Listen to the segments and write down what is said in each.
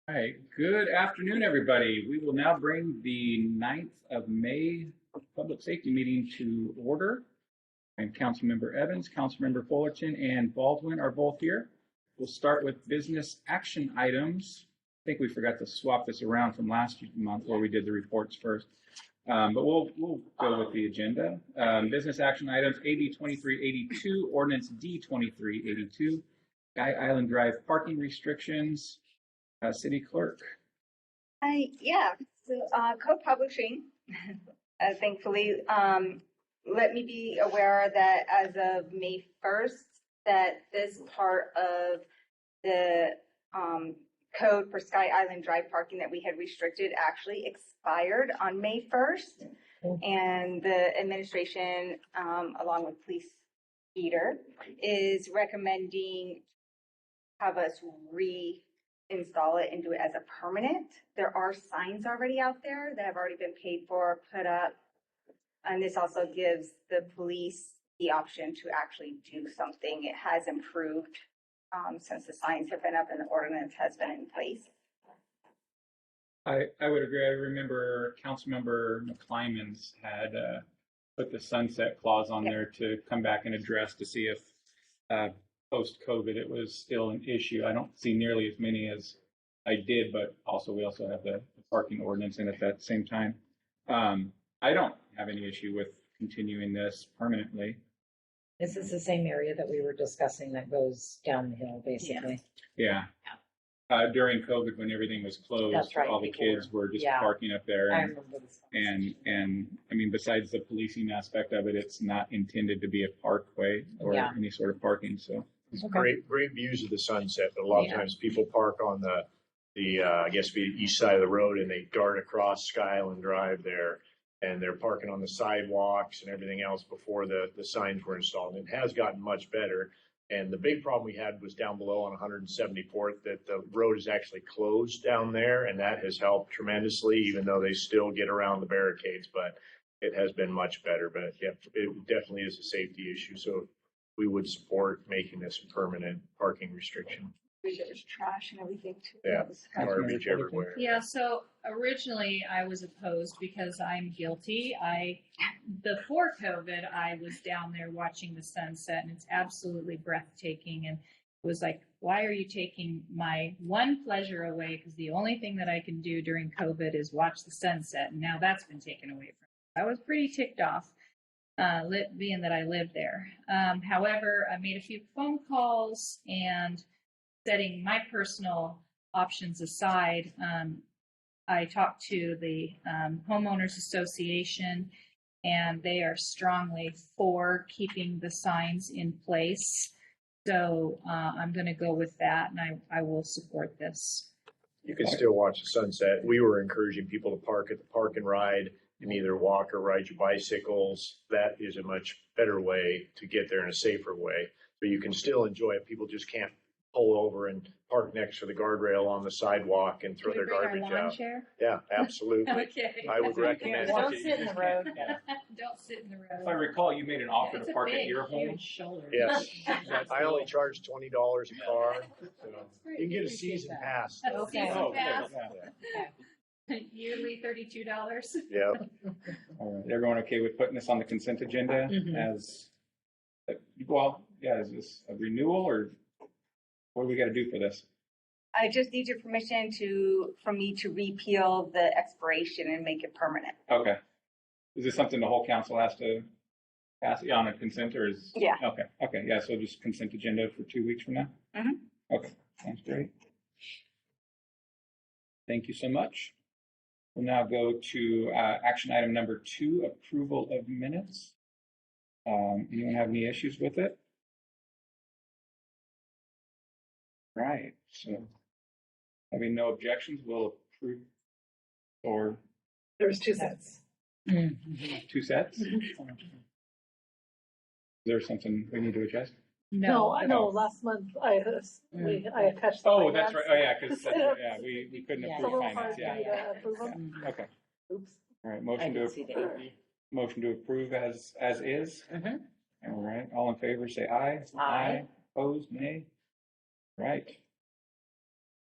All right, good afternoon, everybody. We will now bring the 9th of May Public Safety Meeting to order. And Councilmember Evans, Councilmember Fullerton, and Baldwin are both here. We'll start with business action items. I think we forgot to swap this around from last month where we did the reports first. But we'll go with the agenda. Business action items, AB 2382, Ordinance D 2382, Sky Island Drive parking restrictions. City Clerk. Code Publishing, thankfully, let me be aware that as of May 1st, that this part of the code for Sky Island Drive parking that we had restricted actually expired on May 1st. And the administration, along with Police Peter, is recommending have us install it and do it as a permanent. There are signs already out there that have already been paid for, put up. And this also gives the police the option to actually do something. It has improved since the signs have been up and the ordinance has been in place. I would agree. I remember Councilmember McClymonds had put the sunset clause on there to come back and address to see if post-COVID, it was still an issue. I don't see nearly as many as I did, but we also have the parking ordinance in at that same time. I don't have any issue with continuing this permanently. This is the same area that we were discussing that goes down the hill, basically. Yeah. During COVID, when everything was closed, That's right, all the kids were just parking up there. I remember this. And I mean, besides the policing aspect of it, it's not intended to be a parkway or any sort of parking. So. It's great views of the sunset, but a lot of times people park on the I guess the east side of the road and they dart across Sky Island Drive there, and they're parking on the sidewalks and everything else before the signs were installed. And it has gotten much better. And the big problem we had was down below on 174th, that the road is actually closed down there, and that has helped tremendously, even though they still get around the barricades, but it has been much better. But yeah, it definitely is a safety issue. So we would support making this a permanent parking restriction. There's trash and everything too. Yeah, garbage everywhere. Yeah, so originally I was opposed because I'm guilty. Before COVID, I was down there watching the sunset, and it's absolutely breathtaking. And it was like, why are you taking my one pleasure away? Because the only thing that I can do during COVID is watch the sunset, and now that's been taken away from me. I was pretty ticked off. Being that I live there. However, I made a few phone calls, and setting my personal options aside, I talked to the Homeowners Association, and they are strongly for keeping the signs in place. So I'm going to go with that, and I will support this. You can still watch the sunset. We were encouraging people to park at the park and ride, and either walk or ride your bicycles. That is a much better way to get there in a safer way. So you can still enjoy it. People just can't pull over and park next to the guardrail on the sidewalk and throw their garbage out. Chair? Yeah, absolutely. Okay. I would recommend it. Don't sit in the road. Don't sit in the road. If I recall, you made an offer It's to a park big, at your home. huge shoulder. Yes. I only charge $20 a car. So you can get a season pass. Okay. Oh, Pass. yeah. Yearly $32. Yeah. All right. Everyone okay with putting this on the consent agenda as well? Yeah, is this a renewal, or what do we got to do for this? I just need your permission for me to repeal the expiration and make it permanent. Okay. Is this something the whole council has to pass on a consent, or is? Yeah. Okay. Okay. Yeah. So just consent agenda for 2 weeks from now. Okay. Sounds great. Thank you so much. We'll now go to action item number 2, approval of minutes. Anyone have any issues with it? Right. So, having no objections, we'll approve. Or There's 2 sets. 2 sets? Is there something we need to adjust? No, last month I attached. Oh, that's right. Oh, yeah, because we couldn't Yeah. approve It's finance. a little hard Yeah. to approve them. Okay. Oops. All right. I Motion didn't see that. motion to approve as is. Mhm. All right. All in favor, say aye. Aye. Opposed, nay. Right.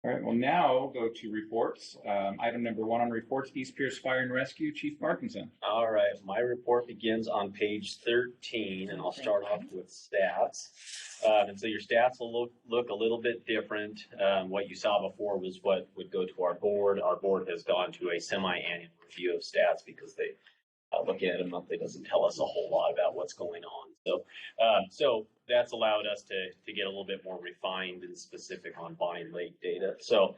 All right, well, now we'll go to reports. Item number 1 on reports, East Pierce Fire and Rescue, Chief Parkinson. All right, my report begins on page 13, and I'll start off with stats. And so your stats will look a little bit different. What you saw before was what would go to our board. Our board has gone to a semi-annual review of stats because they looking at it monthly doesn't tell us a whole lot about what's going on. So that's allowed us to get a little bit more refined and specific on Bonney Lake data. So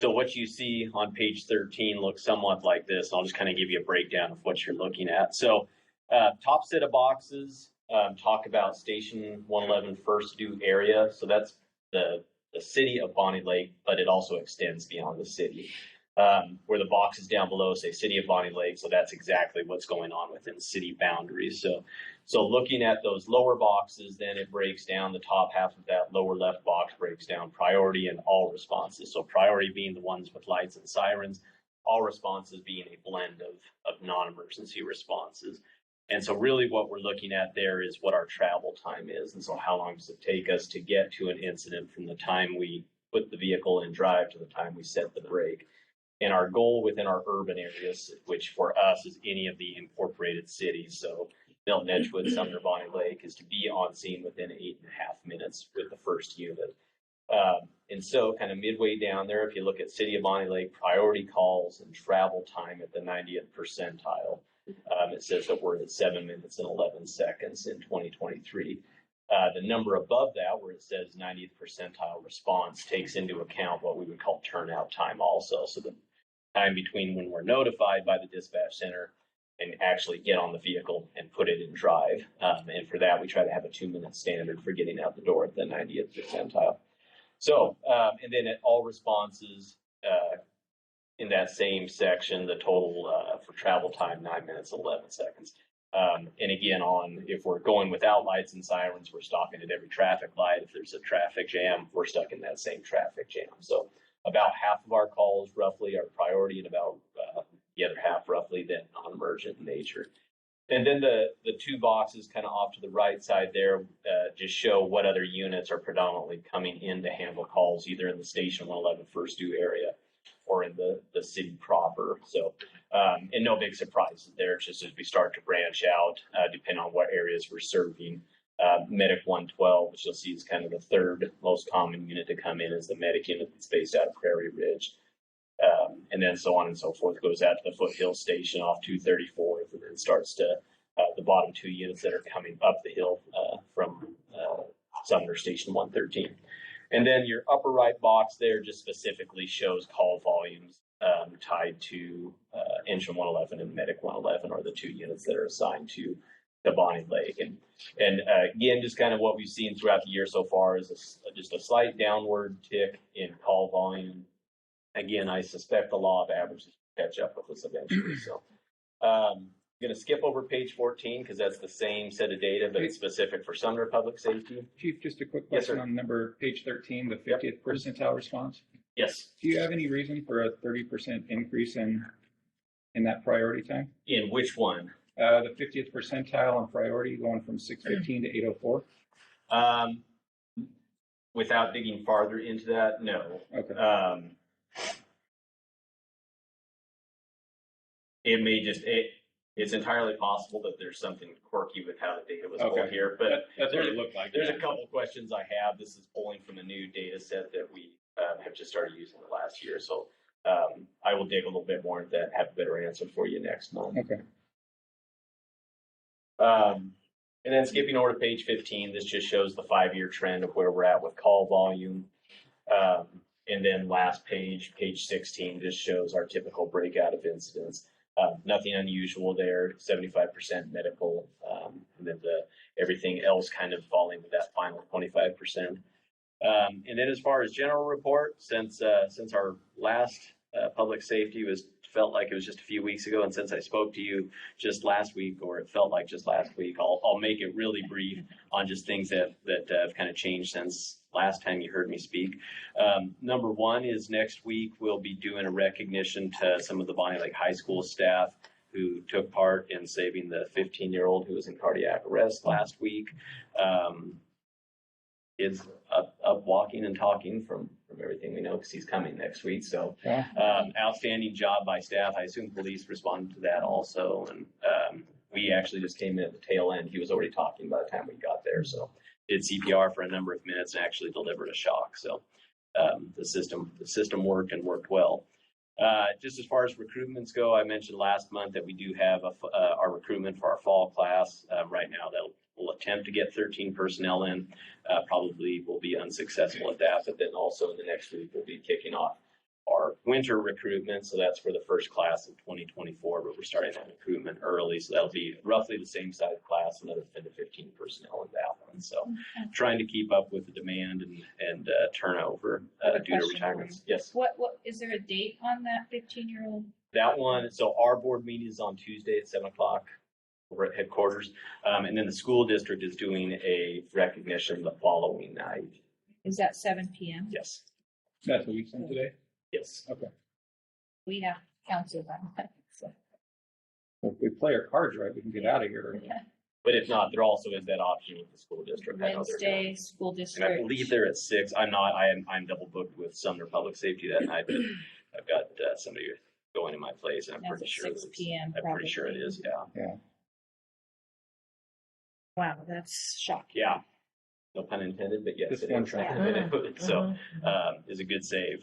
what you see on page 13 looks somewhat like this. I'll just kind of give you a breakdown of what you're looking at. So top set of boxes talk about Station 111 First Due area. So that's the city of Bonney Lake, but it also extends beyond the city. Where the boxes down below say City of Bonney Lake, so that's exactly what's going on within city boundaries. So looking at those lower boxes, then it breaks down the top half of that lower left box breaks down priority and all responses. So priority being the ones with lights and sirens, all responses being a blend of non-emergency responses. And so really what we're looking at there is what our travel time is. And so how long does it take us to get to an incident from the time we put the vehicle in drive to the time we set the brake. And our goal within our urban areas, which for us is any of the incorporated cities, so Milton, Edgewood, Sumner, Bonney Lake, is to be on scene within 8.5 minutes with the first unit. And so kind of midway down there, if you look at City of Bonney Lake, priority calls and travel time at the 90th percentile, it says that we're at 7 minutes and 11 seconds in 2023. The number above that, where it says 90th percentile response, takes into account what we would call turnout time also. So the time between when we're notified by the dispatch center and actually get on the vehicle and put it in drive. And for that, we try to have a 2-minute standard for getting out the door at the 90th percentile. So, and then at all responses in that same section, the total for travel time, 9 minutes, 11 seconds. And again, if we're going without lights and sirens, we're stopping at every traffic light. If there's a traffic jam, we're stuck in that same traffic jam. So about half of our calls roughly are priority, and about the other half roughly then non-emergent in nature. And then the two boxes kind of off to the right side there just show what other units are predominantly coming in to handle calls, either in the Station 111 First Due area or in the city proper. So, and no big surprises there, just as we start to branch out, depending on what areas we're serving. Medic 112, which you'll see is kind of the third most common unit to come in, is the medic unit that's based out of Prairie Ridge. And then so on and so forth, goes out to the Foothill Station off 234th, and then starts to the bottom two units that are coming up the hill from Sumner Station 113. And then your upper right box there just specifically shows call volumes tied to Engine 111 and Medic 111 are the two units that are assigned to the Bonney Lake. And again, just kind of what we've seen throughout the year so far is just a slight downward tick in call volume. Again, I suspect the law of averages will catch up with us eventually. So I'm going to skip over page 14 because that's the same set of data, but it's specific for Sumner Public Safety. Chief, just a quick Yes, question sir. on page 13, the 50th percentile response. Yes. Do you have any reason for a 30% increase in that priority time? In which one? The 50th percentile on priority going from 615 to 804? Without digging farther into that, no. Okay. It may it's entirely possible that there's something quirky with how the data was pulled here, but That's what it looked like. there's a couple questions I have. This is pulling from a new data set that we have just started using the last year. So I will dig a little bit more into that and have a better answer for you next month. Okay. And then skipping over to page 15, this just shows the 5-year trend of where we're at with call volume. And then last page 16, just shows our typical breakout of incidents. Nothing unusual there, 75% medical, and then everything else kind of falling with that final 25%. And then as far as general report, since our last public safety felt like it was just a few weeks ago, and since I spoke to you just last week, or it felt like just last week, I'll make it really brief on just things that have kind of changed since last time you heard me speak. Number one is next week we'll be doing a recognition to some of the Bonney Lake High School staff who took part in saving the 15-year-old who was in cardiac arrest last week. Kids up walking and talking from everything we know, because he's coming next week. So Yeah. outstanding job by staff. I assume police responded to that also. And we actually just came in at the tail end. He was already talking by the time we got there. So did CPR for a number of minutes and actually delivered a shock. So the system worked and worked well. Just as far as recruitments go, I mentioned last month that we do have our recruitment for our fall class. Right now, we'll attempt to get 13 personnel in. Probably will be unsuccessful at that, but then also in the next week, we'll be kicking off our winter recruitment. So that's for the first class of 2024, but we're starting that recruitment early. So that'll be roughly the same size class, another 10 to 15 personnel in that one. So trying to keep up with the demand and turnover due to retirements. Yes. What is there a date on that 15-year-old? That one, so our board meeting is on Tuesday at 7 o'clock over at headquarters. And then the school district is doing a recognition the following night. Is that 7 p.m.? Yes. That's what we sent today? Yes. Okay. We have council on that. So. Well, if we play our cards right, we can get out of here. But if not, there also is that option with the school district. I know they're doing- Wednesday, school And district. I believe they're at 6. I'm double booked with Sumner Public Safety that night, but I've got somebody going in my place, and I'm That's pretty at sure 6 p.m. I'm pretty sure it is. Yeah. Wow, that's shocking. Yeah. No pun intended, but yes, Just it one is. try. So is a good save.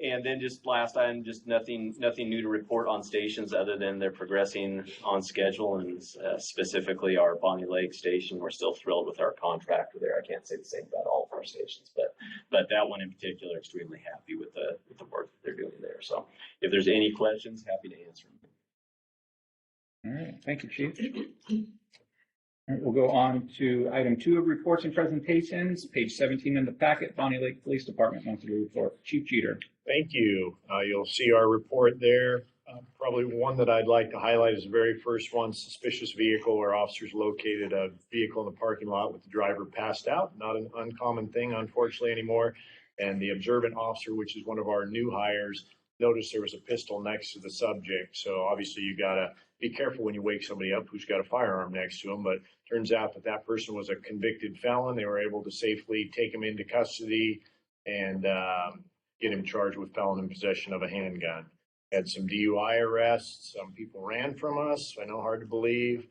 And then just last item, just nothing new to report on stations other than they're progressing on schedule, and specifically our Bonney Lake station. We're still thrilled with our contractor there. I can't say the same about all of our stations, but that one in particular, extremely happy with the work that they're doing there. So if there's any questions, happy to answer them. All right, thank you, Chief. All right, we'll go on to item 2 of reports and presentations, page 17 in the packet, Bonney Lake Police Department monthly report. Chief Jeter. Thank you. You'll see our report there. Probably one that I'd like to highlight is the very first one, suspicious vehicle where officers located a vehicle in the parking lot with the driver passed out. Not an uncommon thing, unfortunately, anymore. And the observant officer, which is one of our new hires, noticed there was a pistol next to the subject. So obviously you got to be careful when you wake somebody up who's got a firearm next to them. But turns out that person was a convicted felon. They were able to safely take him into custody and get him charged with felon in possession of a handgun. Had some DUI arrests. Some people ran from us. I know, hard to believe.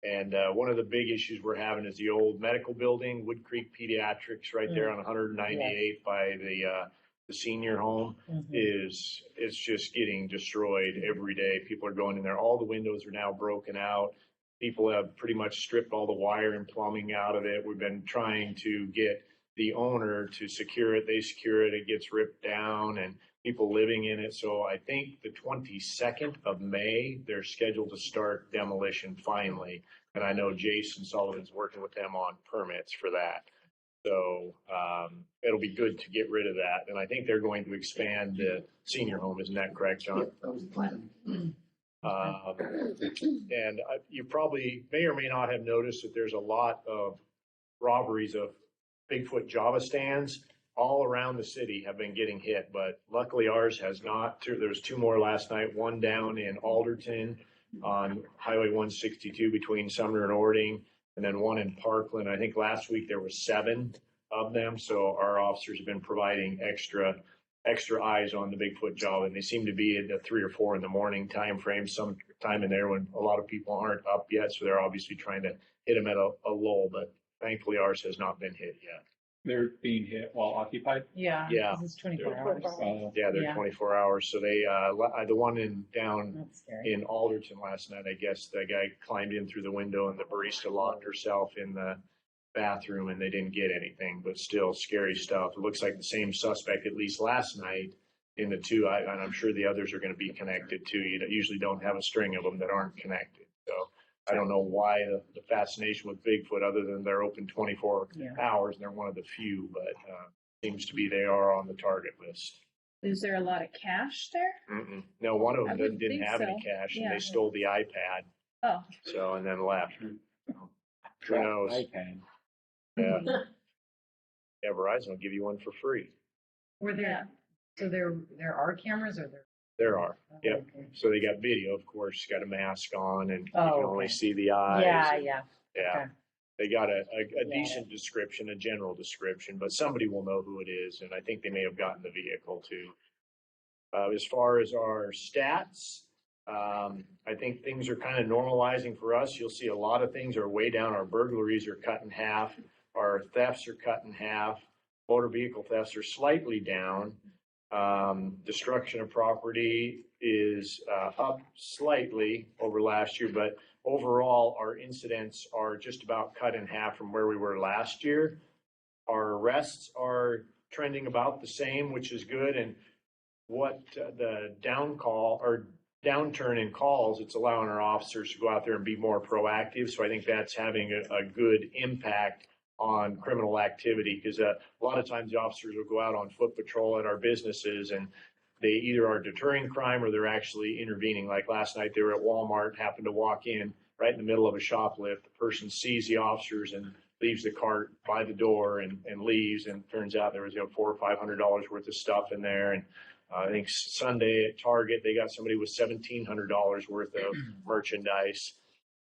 And one of the big issues we're having is the old medical building, Wood Creek Pediatrics, right there on 198 by the senior home. It's just getting destroyed every day. People are going in there. All the windows are now broken out. People have pretty much stripped all the wire and plumbing out of it. We've been trying to get the owner to secure it. They secure it. It gets ripped down and people living in it. So I think the 22nd of May, they're scheduled to start demolition finally. And I know Jason Sullivan's working with them on permits for that. So it'll be good to get rid of that. And I think they're going to expand the senior home. Isn't that correct, John? That was the plan. And you probably may or may not have noticed that there's a lot of robberies of Bigfoot Java stands all around the city have been getting hit, but luckily ours has not. There was 2 more last night, one down in Alderton on Highway 162 between Sumner and Ording, and then one in Parkland. I think last week there were 7 of them. So our officers have been providing extra eyes on the Bigfoot Java, and they seem to be at the 3 or 4 in the morning time frame, some time in there when a lot of people aren't up yet. So they're obviously trying to hit them at a lull, but thankfully ours has not been hit yet. They're being hit while occupied? Yeah. Yeah. 'Cause it's 24 hours. Yeah, they're Yeah. 24 hours. So they, the one down That's scary. in Alderton last night, I guess the guy climbed in through the window and the barista locked herself in the bathroom and they didn't get anything, but still scary stuff. It looks like the same suspect, at least last night, in the 2, and I'm sure the others are going to be connected too. You usually don't have a string of them that aren't connected. So I don't know why the fascination with Bigfoot, other than they're open 24 hours and they're one of the few, but seems to be they are on the target list. Is there a lot of cash there? No, one of I them wouldn't didn't think have any so. cash and Yeah. they stole the iPad. Oh, So, and then left. Who knows? iPad. Yeah. Yeah, Verizon will give you one for free. Were there, so there are cameras or there? There are. Yep. Okay. So they got video, of course, got a mask on and you Oh, can only okay. see the eyes. Yeah, and- yeah. Yeah. Okay. they got a decent description, a general description, but somebody will know who it is, and I think they may have gotten the vehicle too. As far as our stats, I think things are kind of normalizing for us. You'll see a lot of things are way down. Our burglaries are cut in half. Our thefts are cut in half. Motor vehicle thefts are slightly down. Destruction of property is up slightly over last year, but overall our incidents are just about cut in half from where we were last year. Our arrests are trending about the same, which is good. And what the downturn in calls, it's allowing our officers to go out there and be more proactive. So I think that's having a good impact on criminal activity, because a lot of times the officers will go out on foot patrol at our businesses and they either are deterring crime or they're actually intervening. Like last night, they were at Walmart, happened to walk in right in the middle of a shoplift. The person sees the officers and leaves the cart by the door and leaves. And turns out there was $400 or $500 worth of stuff in there. And I think Sunday at Target, they got somebody with $1,700 worth of merchandise.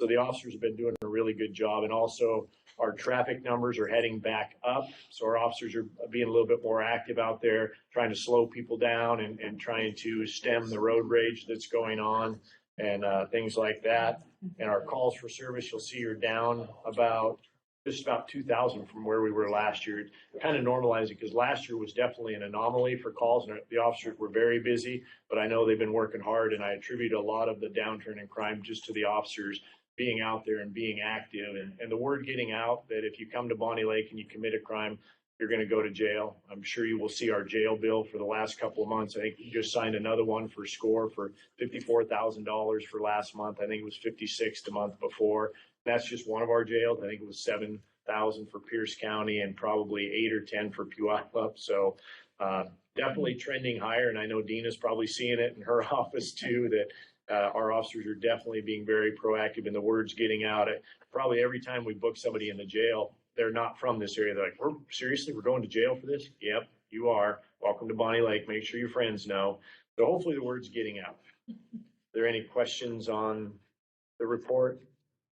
So the officers have been doing a really good job. And also our traffic numbers are heading back up. So our officers are being a little bit more active out there, trying to slow people down and trying to stem the road rage that's going on and things like that. And our calls for service, you'll see, are down just about 2,000 from where we were last year. Kind of normalizing, because last year was definitely an anomaly for calls and the officers were very busy, but I know they've been working hard, and I attribute a lot of the downturn in crime just to the officers being out there and being active, and the word getting out that if you come to Bonney Lake and you commit a crime, you're going to go to jail. I'm sure you will see our jail bill for the last couple of months. I think we just signed another one for SCORE for $54,000 for last month. I think it was $56,000 the month before. That's just one of our jails. I think it was $7,000 for Pierce County and probably 8 or 10 for Puyallup. So definitely trending higher. And I know Dina's probably seeing it in her office too, that our officers are definitely being very proactive, and the word's getting out. Probably every time we book somebody in the jail, they're not from this area. They're like, we're going to jail for this? Yep, you are. Welcome to Bonney Lake. Make sure your friends know. So hopefully the word's getting out. Are there any questions on the report?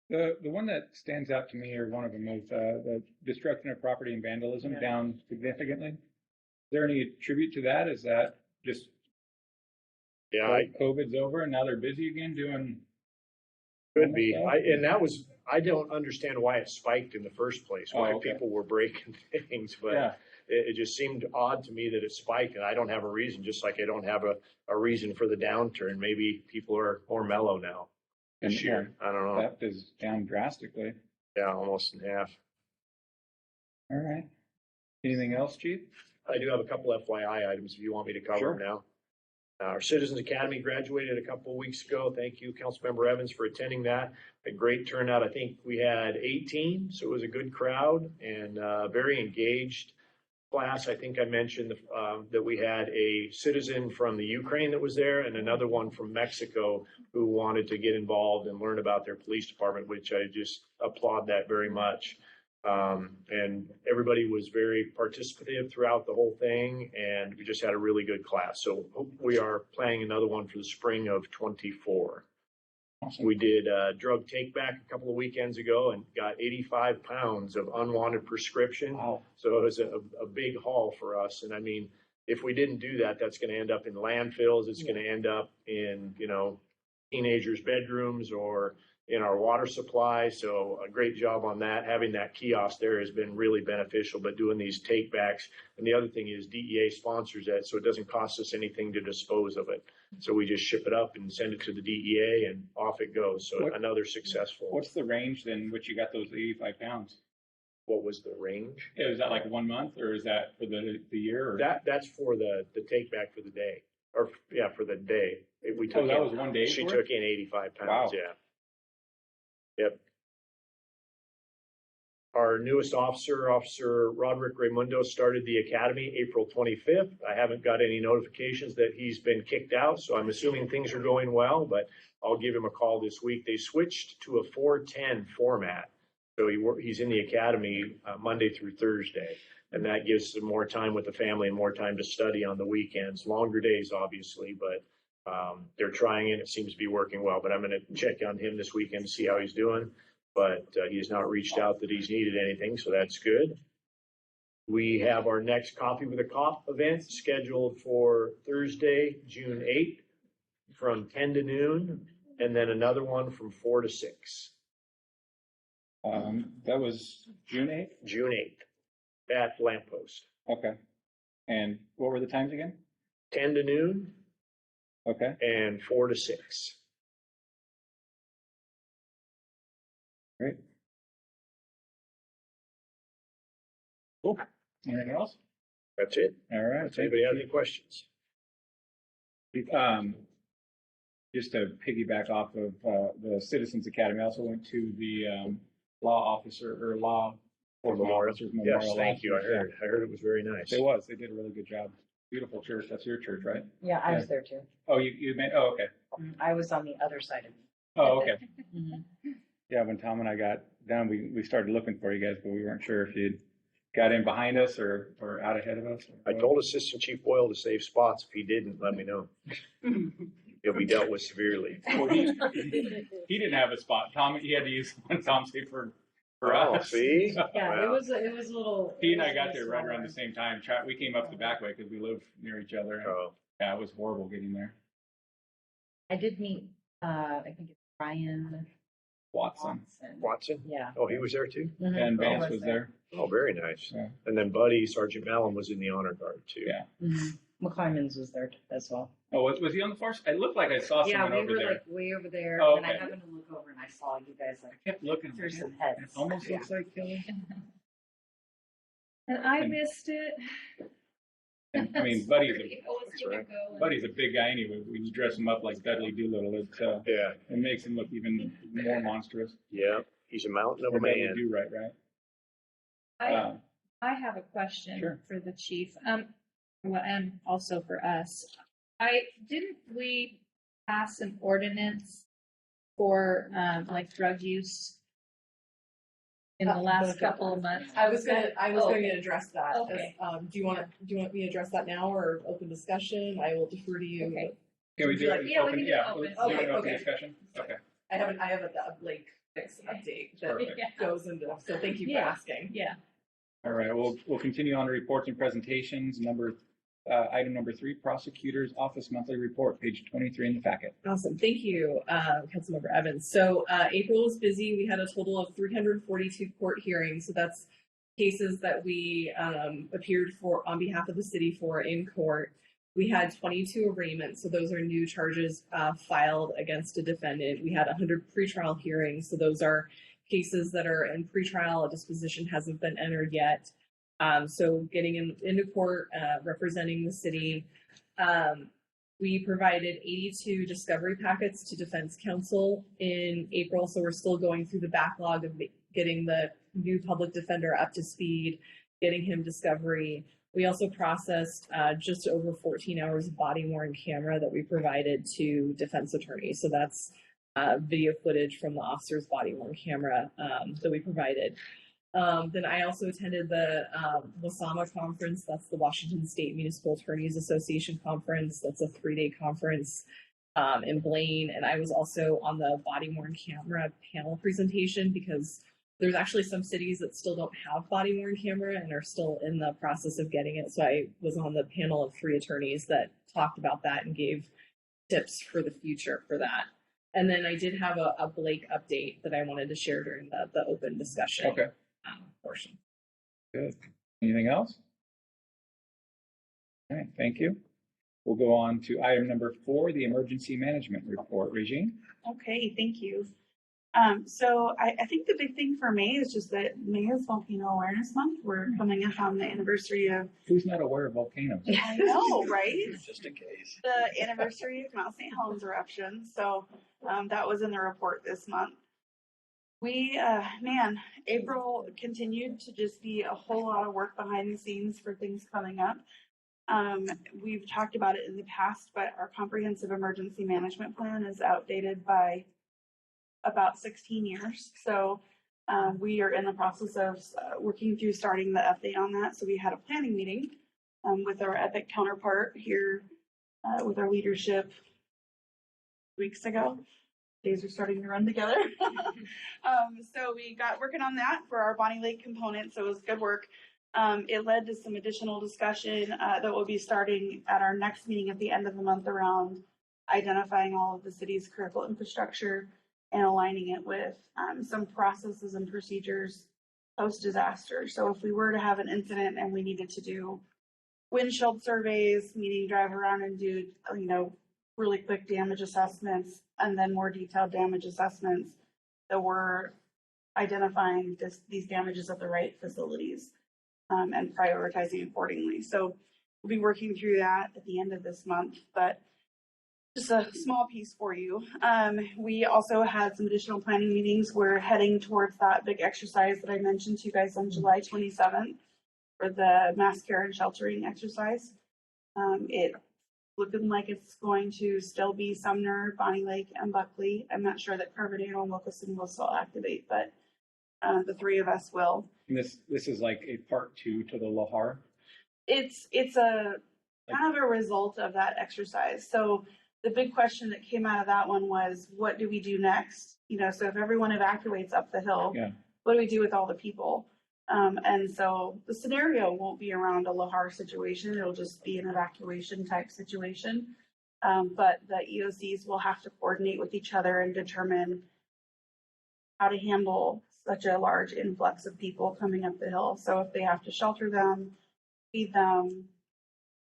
The one that stands out to me, or one of them, is the destruction of property and vandalism down significantly. Is there any tribute to that? Is that just COVID's over and now they're busy again doing? Could be. I don't understand why it spiked in the first place, why people were breaking things, but it just seemed odd to me that it spiked, and I don't have a reason, just like I don't have a reason for the downturn. Maybe people are more mellow now this year. I don't know. Theft is down drastically. Yeah, almost in half. All right. Anything else, Chief? I do have a couple FYI items if you want me to cover them now. Our Citizens Academy graduated a couple of weeks ago. Thank you, Councilmember Evans, for attending that. A great turnout. I think we had 18, so it was a good crowd and very engaged class. I think I mentioned that we had a citizen from the Ukraine that was there and another one from Mexico who wanted to get involved and learn about their police department, which I just applaud that very much. And everybody was very participative throughout the whole thing, and we just had a really good class. So we are planning another one for the spring of 24. Awesome. We did drug take back a couple of weekends ago and got 85 pounds of unwanted prescription. Wow. So it was a big haul for us. And I mean, if we didn't do that, that's going to end up in landfills. It's going to end up in, teenagers' bedrooms or in our water supply. So a great job on that. Having that kiosk there has been really beneficial, but doing these take backs. And the other thing is DEA sponsors that, so it doesn't cost us anything to dispose of it. So we just ship it up and send it to the DEA and off it goes. So another successful. What's the range then which you got those 85 pounds? What was the range? Yeah, is that like 1 month or is that for the year? Or? That's for the take back for the day. For the day. We took that was 1 day? She took in 85 pounds, wow. Yeah. Yep. Our newest officer, Officer Roderick Raimundo, started the academy April 25th. I haven't got any notifications that he's been kicked out, so I'm assuming things are going well, but I'll give him a call this week. They switched to a 4-10 format, so he's in the academy Monday through Thursday, and that gives some more time with the family and more time to study on the weekends. Longer days, obviously, but they're trying it. It seems to be working well, but I'm going to check on him this weekend to see how he's doing. but he has not reached out that he's needed anything, so that's good. We have our next Coffee with a Cop event scheduled for Thursday, June 8th from 10 to noon, and then another one from 4 to 6. That was June 8th? June 8th at Lamppost. Okay. And what were the times again? 10 to noon Okay. and 4 to 6. Great. Cool. Anything else? That's it. All right. Does anybody have any questions? Just to piggyback off of the Citizens Academy, I also went to the law officer or law Memorial. officers Yes, memorial. thank last you. I week. heard. I heard it was very nice. It was. They did a really good job. Beautiful church. That's your church, right? Yeah, I was there too. Oh, you made. Oh, okay. I was on the other side of it. Oh, okay. Mhm. Yeah, when Tom and I got done, we started looking for you guys, but we weren't sure if you'd got in behind us or out ahead of us. I told Assistant Chief Boyle to save spots. If he didn't, let me know. He'll be dealt with severely. Well, he didn't have a spot. Tom, he had to use one Tom saved for Oh, us. see? Yeah, Wow. it was a little. He and it I was got a there right small around the one. same time. We came up the back way because we live near each other. Oh, Yeah, it was horrible getting there. I did meet, I think it's Brian Watson Watson? Yeah. Oh, he was there too? Mhm. and He Vance was there. Oh, very nice. Yeah. And then Buddy, Sergeant Malum, was in the honor guard too. Yeah. Mhm. McClymans was there as well. Oh, was he on the far side? It looked like I saw Yeah, someone we over were there. like way over there, Oh, and I okay. happened to look over and I saw you guys like I kept looking through some It heads. almost looks like Kelly. And I missed it. And, I mean, Buddy's I was gonna right. go and- Buddy's a big guy anyway. When you dress him up like Dudley Doolittle, Yeah, it makes him look even more monstrous. yeah. He's a mountain of Or a Dudley man. Do right? I, I have a question Sure. for the chief, well, and also for us. Didn't we pass an ordinance for, like drug use in the last couple of months? I was going Okay. to address that. Okay. Do you want me to address that now or open discussion? I will defer to you. Okay. Can we do it? Yeah, we open? can do Yeah, open. let's do an Okay, open okay. discussion. Okay. I have a Blake fix update that Perfect. Yeah. goes into, so thank you for Yeah. asking. Yeah. All right. We'll continue on to reports and presentations. Item number 3, Prosecutor's Office Monthly Report, page 23 in the packet. Awesome. Thank you, Councilmember Evans. So April was busy. We had a total of 342 court hearings. So that's cases that we appeared for on behalf of the city for in court. We had 22 arraignments. So those are new charges filed against a defendant. We had 100 pretrial hearings. So those are cases that are in pretrial. A disposition hasn't been entered yet. So getting into court, representing the city. We provided 82 discovery packets to defense counsel in April. So we're still going through the backlog of getting the new public defender up to speed, getting him discovery. We also processed just over 14 hours of body worn camera that we provided to defense attorneys. So that's video footage from the officer's body worn camera that we provided. Then I also attended the WASAMA conference. That's the Washington State Municipal Attorneys Association conference. That's a 3-day conference in Blaine. And I was also on the body worn camera panel presentation because there's actually some cities that still don't have body worn camera and are still in the process of getting it. So I was on the panel of 3 attorneys that talked about that and gave tips for the future for that. And then I did have a Blake update that I wanted to share during the open discussion. Okay. Portion. Good. Anything else? All right. Thank you. We'll go on to item number 4, the Emergency Management Report. Regine? Okay, thank you. So I think the big thing for May is just that May is Volcano Awareness Month. We're coming up on the anniversary of, Who's not aware of volcanoes? I know, right? Just in case. The anniversary of Mount St. Helens eruption. So that was in the report this month. We, April continued to just be a whole lot of work behind the scenes for things coming up. We've talked about it in the past, but our comprehensive emergency management plan is outdated by about 16 years. So we are in the process of working through starting the update on that. So we had a planning meeting with our EPIC counterpart here with our leadership weeks ago. days are starting to run together. So we got working on that for our Bonney Lake component, so it was good work. It led to some additional discussion that will be starting at our next meeting at the end of the month around identifying all of the city's critical infrastructure and aligning it with some processes and procedures post-disaster. So if we were to have an incident and we needed to do windshield surveys, meaning drive around and do, really quick damage assessments and then more detailed damage assessments, that we're identifying these damages at the right facilities and prioritizing accordingly. So we'll be working through that at the end of this month, but just a small piece for you. We also had some additional planning meetings. We're heading towards that big exercise that I mentioned to you guys on July 27th for the mass care and sheltering exercise. It looking like it's going to still be Sumner, Bonney Lake, and Buckley. I'm not sure that Carbondale and Wilkeson will still activate, but the three of us will. And this is like a part 2 to the Lahar. It's a kind of a result of that exercise. So the big question that came out of that one was, what do we do next? So if everyone evacuates up the hill, what do we do with all the people? And so the scenario won't be around a Lahar situation. It'll just be an evacuation type situation. But the EOCs will have to coordinate with each other and determine how to handle such a large influx of people coming up the hill. So if they have to shelter them, feed them,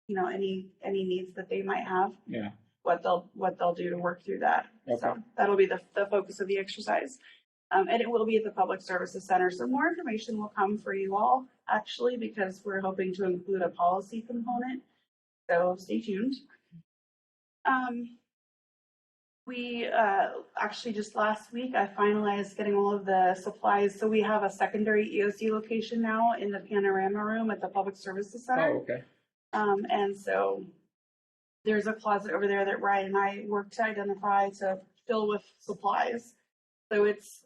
any needs that they might have, what they'll do to work through that. Okay. So that'll be the focus of the exercise. And it will be at the Public Services Center. So more information will come for you all, actually, because we're hoping to include a policy component. So stay tuned. We actually just last week, I finalized getting all of the supplies. So we have a secondary EOC location now in the panorama room at the Public Services Center. Oh, okay. And so there's a closet over there that Ryan and I worked to identify to fill with supplies. So it's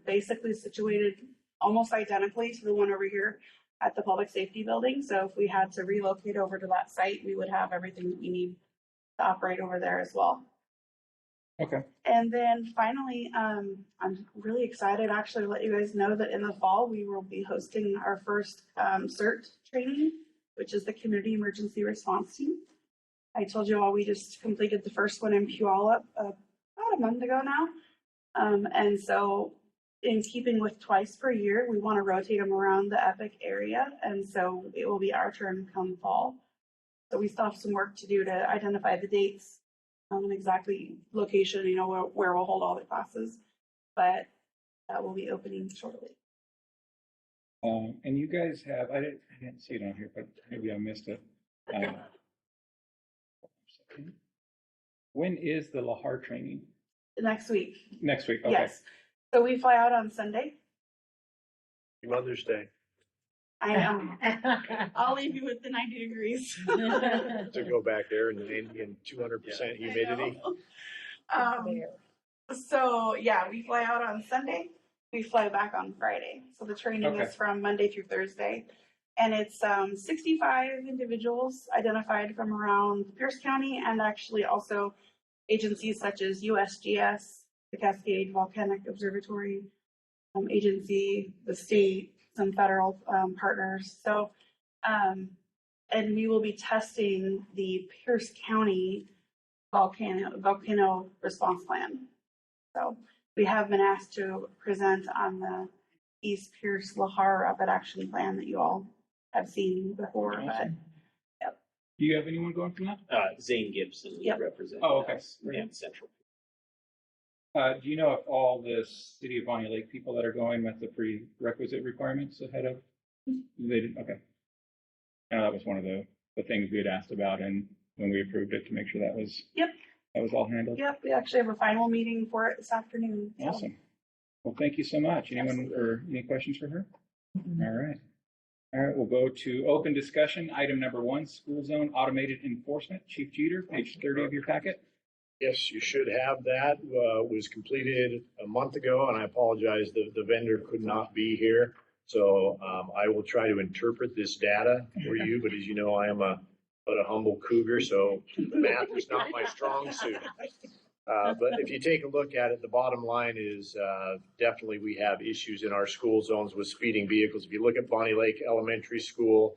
basically situated almost identically to the one over here at the Public Safety Building. So if we had to relocate over to that site, we would have everything that we need to operate over there as well. Okay. And then finally, I'm really excited actually to let you guys know that in the fall, we will be hosting our first CERT training, which is the Community Emergency Response Team. I told you all we just completed the first one in Puyallup about a month ago now. And so in keeping with twice per year, we want to rotate them around the Epic area. And so it will be our turn come fall. So we still have some work to do to identify the dates and exactly location, where we'll hold all the classes, but that will be opening shortly. And you guys have, I didn't see it on here, but maybe I missed it. When is the Lahar training? Next week. Next week, okay. Yes. So we fly out on Sunday. Mother's Day. I know. I'll leave you with the 90 degrees. To go back there in 200% humidity. So yeah, we fly out on Sunday. We fly back on Friday. So the training is from Monday through Thursday. And it's 65 individuals identified from around Pierce County and actually also agencies such as USGS, the Cascade Volcanic Observatory Agency, the state, some federal partners. So, and we will be testing the Pierce County volcano response plan. So we have been asked to present on the East Pierce Lahar Rapid Action Plan that you all have seen before. Awesome. But Do you have anyone going from that? Zane Gibson Yep. representing okay. us in Central. Do you know if all the City of Bonney Lake people that are going met the prerequisite requirements ahead of? They did, okay. That was one of the things we had asked about and when we approved it to make sure that was all handled. Yep, we actually have a final meeting for it this afternoon. So. Awesome. Well, thank you so much. Anyone or any questions for her? Mm-hmm. All right. All right, we'll go to open discussion. Item number 1, school zone automated enforcement. Chief Jeter, page 30 of your packet. Yes, you should have that. Was completed a month ago, and I apologize, the vendor could not be here. So I will try to interpret this data for you, but as you know, I am but a humble cougar, so math is not my strong suit. But if you take a look at it, the bottom line is definitely we have issues in our school zones with speeding vehicles. If you look at Bonney Lake Elementary School,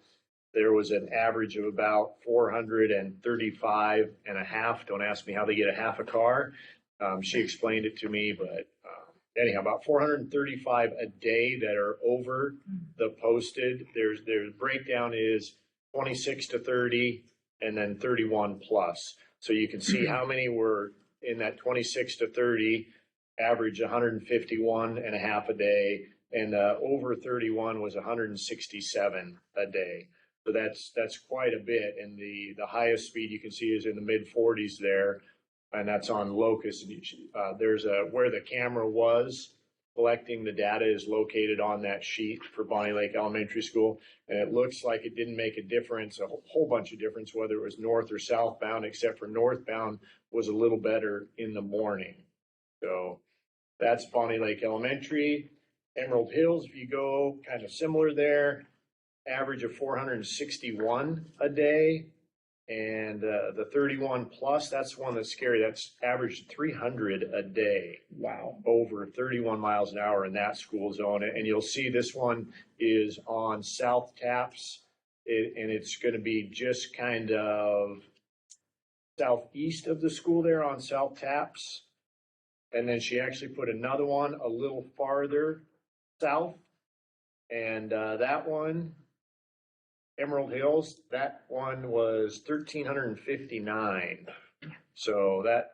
there was an average of about 435 and a half. Don't ask me how they get a half a car. She explained it to me, but anyhow, about 435 a day that are over the posted. Their breakdown is 26 to 30 and then 31 plus. So you can see how many were in that 26 to 30, average 151 and a half a day, and over 31 was 167 a day. So that's quite a bit. And the highest speed you can see is in the mid 40s there, and that's on Locust. There's where the camera was collecting the data is located on that sheet for Bonney Lake Elementary School, and it looks like it didn't make a difference, a whole bunch of difference, whether it was north or southbound, except for northbound was a little better in the morning. So that's Bonney Lake Elementary. Emerald Hills, if you go, kind of similar there, average of 461 a day. And the 31 plus, that's one that's scary. That's average 300 a day. Wow. Over 31 miles an hour in that school zone. And you'll see this one is on South Taps, and it's going to be just kind of southeast of the school there on South Taps. And then she actually put another one a little farther south. And that one, Emerald Hills, that one was 1,359. So that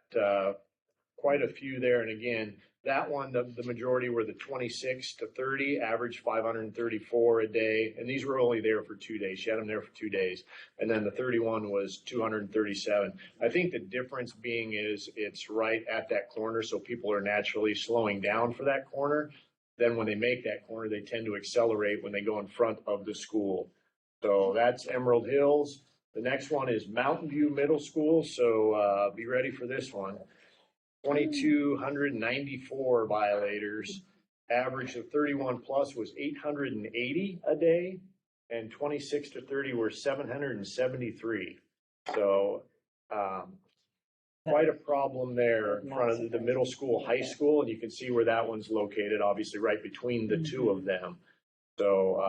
quite a few there. And again, that one, the majority were the 26 to 30, average 534 a day. And these were only there for 2 days. She had them there for 2 days. And then the 31 was 237. I think the difference being is it's right at that corner. So people are naturally slowing down for that corner. Then when they make that corner, they tend to accelerate when they go in front of the school. So that's Emerald Hills. The next one is Mountain View Middle School. So be ready for this one. 2,294 violators. Average of 31 plus was 880 a day, and 26 to 30 were 773. So quite a problem there in front of the middle school, high school, and you can see where that one's located, obviously right between the two of them. So,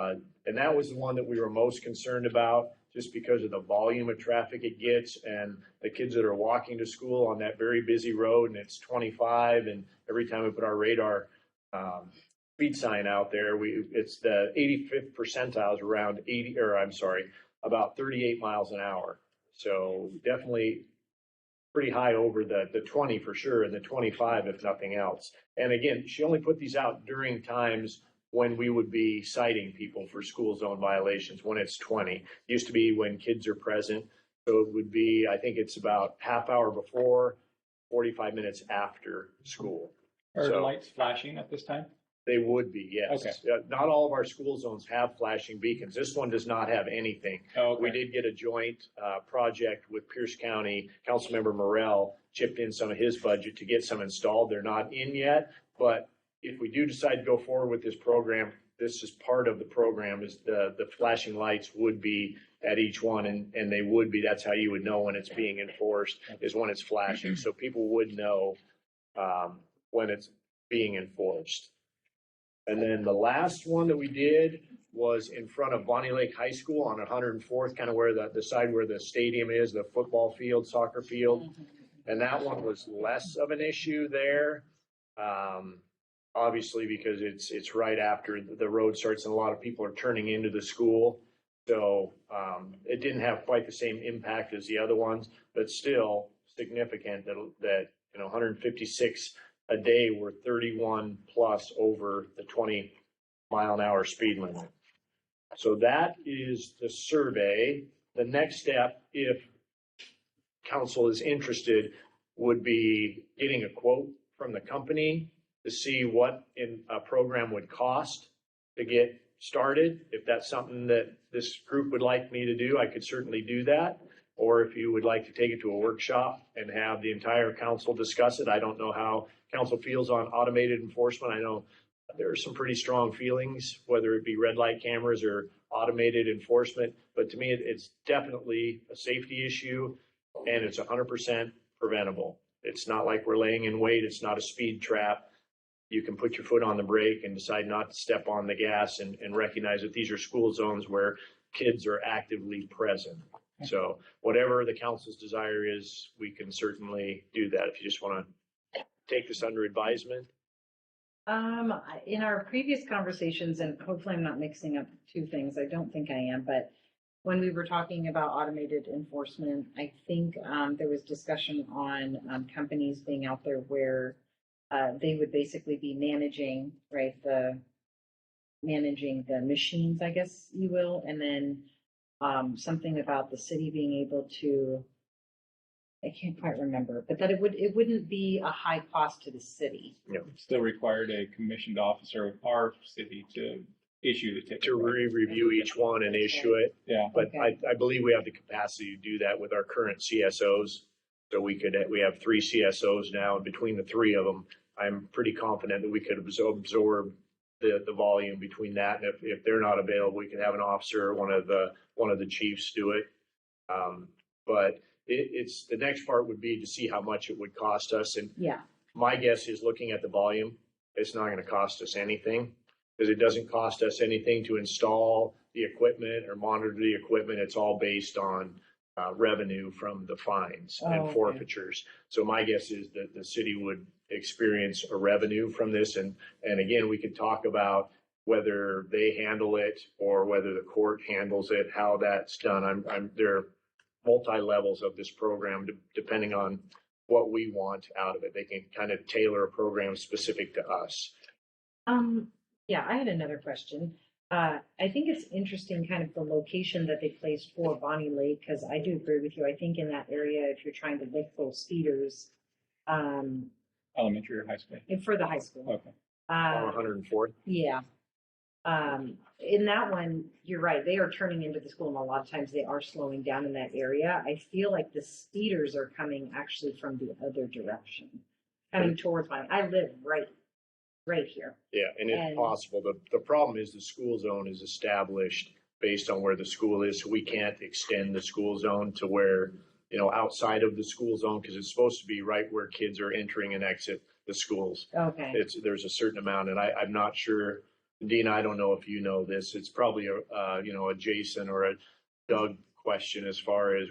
and that was the one that we were most concerned about, just because of the volume of traffic it gets and the kids that are walking to school on that very busy road, and it's 25, and every time we put our radar speed sign out there, it's the 85th percentiles around about 38 miles an hour. So definitely pretty high over the 20 for sure, and the 25 if nothing else. And again, she only put these out during times when we would be citing people for school zone violations, when it's 20. It used to be when kids are present. So it would be, I think it's about half hour before, 45 minutes after school. Are the lights flashing at this time? They would be, yes. Okay. Not all of our school zones have flashing beacons. This one does not have anything. Oh, okay. We did get a joint project with Pierce County. Councilmember Morrell chipped in some of his budget to get some installed. They're not in yet, but if we do decide to go forward with this program, this is part of the program, is the flashing lights would be at each one, and they would be, that's how you would know when it's being enforced, is when it's flashing. So people would know when it's being enforced. And then the last one that we did was in front of Bonney Lake High School on 104th, kind of where the side where the stadium is, the football field, soccer field. And that one was less of an issue there. Obviously, because it's right after the road starts and a lot of people are turning into the school. So it didn't have quite the same impact as the other ones, but still significant that 156 a day were 31 plus over the 20 mile an hour speed limit. So that is the survey. The next step, if council is interested, would be getting a quote from the company to see what a program would cost to get started. If that's something that this group would like me to do, I could certainly do that. Or if you would like to take it to a workshop and have the entire council discuss it. I don't know how council feels on automated enforcement. I know there are some pretty strong feelings, whether it be red light cameras or automated enforcement. But to me, it's definitely a safety issue, and it's 100% preventable. It's not like we're laying in wait. It's not a speed trap. You can put your foot on the brake and decide not to step on the gas and recognize that these are school zones where kids are actively present. So whatever the council's desire is, we can certainly do that. If you just want to take this under advisement. In our previous conversations, and hopefully I'm not mixing up two things, I don't think I am, but when we were talking about automated enforcement, I think there was discussion on companies being out there where they would basically be managing, right, managing the machines, I guess you will, and then something about the city being able to, I can't quite remember, but that it wouldn't be a high cost to the city. Still required a commissioned officer of our city to issue the ticket. To review each one and issue it. Yeah. But Okay. I believe we have the capacity to do that with our current CSOs. So we have 3 CSOs now, and between the 3 of them, I'm pretty confident that we could absorb the volume between that. And if they're not available, we could have an officer or one of the chiefs do it. But it's the next part would be to see how much it would cost us. And Yeah. my guess is, looking at the volume, it's not going to cost us anything, because it doesn't cost us anything to install the equipment or monitor the equipment. It's all based on revenue from the fines and okay. forfeitures. So my guess is that the city would experience a revenue from this. And again, we could talk about whether they handle it or whether the court handles it, how that's done. There are multi-levels of this program depending on what we want out of it. They can kind of tailor a program specific to us. Yeah, I had another question. I think it's interesting kind of the location that they placed for Bonney Lake, because I do agree with you. I think in that area, if you're trying to lift those speeders, Elementary or high school? and for the high school. Okay. On 104th. Yeah. In that one, you're right. They are turning into the school, and a lot of times they are slowing down in that area. I feel like the speeders are coming actually from the other direction, coming towards mine. I live right here. Yeah, and it's possible. The problem is the school zone is established based on where the school is. So we can't extend the school zone to where, outside of the school zone, because it's supposed to be right where kids are entering and exit the schools. Okay. There's a certain amount, and I'm not sure, Dean, I don't know if you know this. It's probably a Jason or a Doug question as far as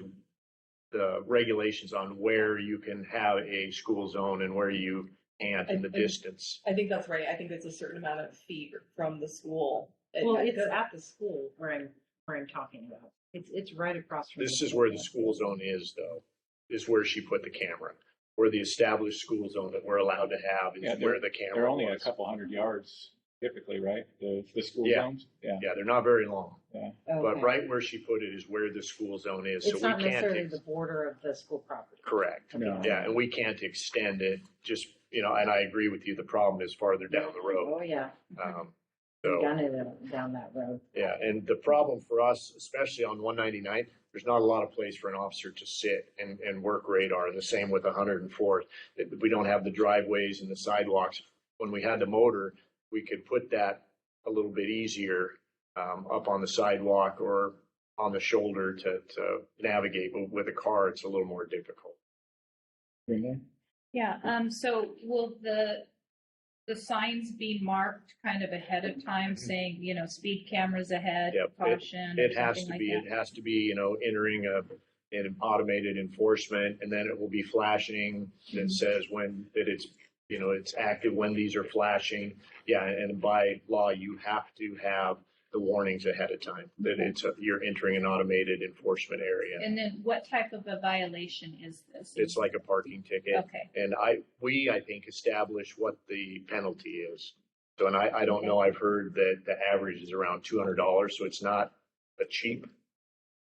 the regulations on where you can have a school zone and where you can't in the distance. I think that's right. I think it's a certain amount of feet from the school. Well, it's at the school where I'm talking about. It's right across from. This is where the school zone is, though, is where she put the camera. Where the established school zone that we're allowed to have is where the camera They're only was. a couple hundred yards typically, right? The school Yeah. zones? Yeah. Yeah, they're not very long. Okay. But right where she put it is where the school zone is. It's so not we can't. necessarily the border of the school property. Correct. No. Yeah, and we can't extend it. Just and I agree with you. The problem is farther down the road. Oh, yeah. So Done it down that road. yeah, and the problem for us, especially on 199, there's not a lot of place for an officer to sit and work radar. And the same with 104th. We don't have the driveways and the sidewalks. When we had the motor, we could put that a little bit easier up on the sidewalk or on the shoulder to navigate. But with a car, it's a little more difficult. Yeah, so will the signs be marked kind of ahead of time saying, speed cameras ahead, Yep, caution? It or has something to like be. that? It has to be. Entering an automated enforcement, and then it will be flashing that says when that it's it's active when these are flashing. Yeah, and by law you have to have the warnings ahead of time that you're entering an automated enforcement area. And then what type of a violation is this? It's like a parking ticket. Okay. And I think establish what the penalty is. So, and I don't know, I've heard that the average is around $200, so it's not a cheap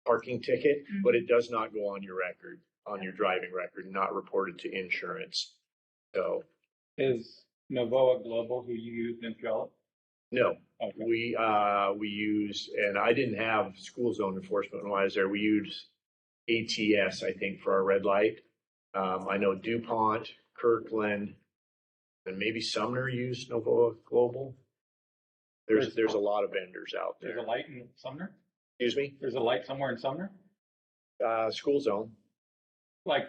parking ticket, but it does not go on your record, on your driving record, not reported to insurance. So. Is Novoa Global who you used in Charlotte? No. Okay. We use, and I didn't have school zone enforcement when I was there. We used ATS, I think, for our red light. I know DuPont, Kirkland, and maybe Sumner used Novoa Global. There's a lot of vendors out there. There's a light in Sumner? Excuse me? There's a light somewhere in Sumner? School zone. Like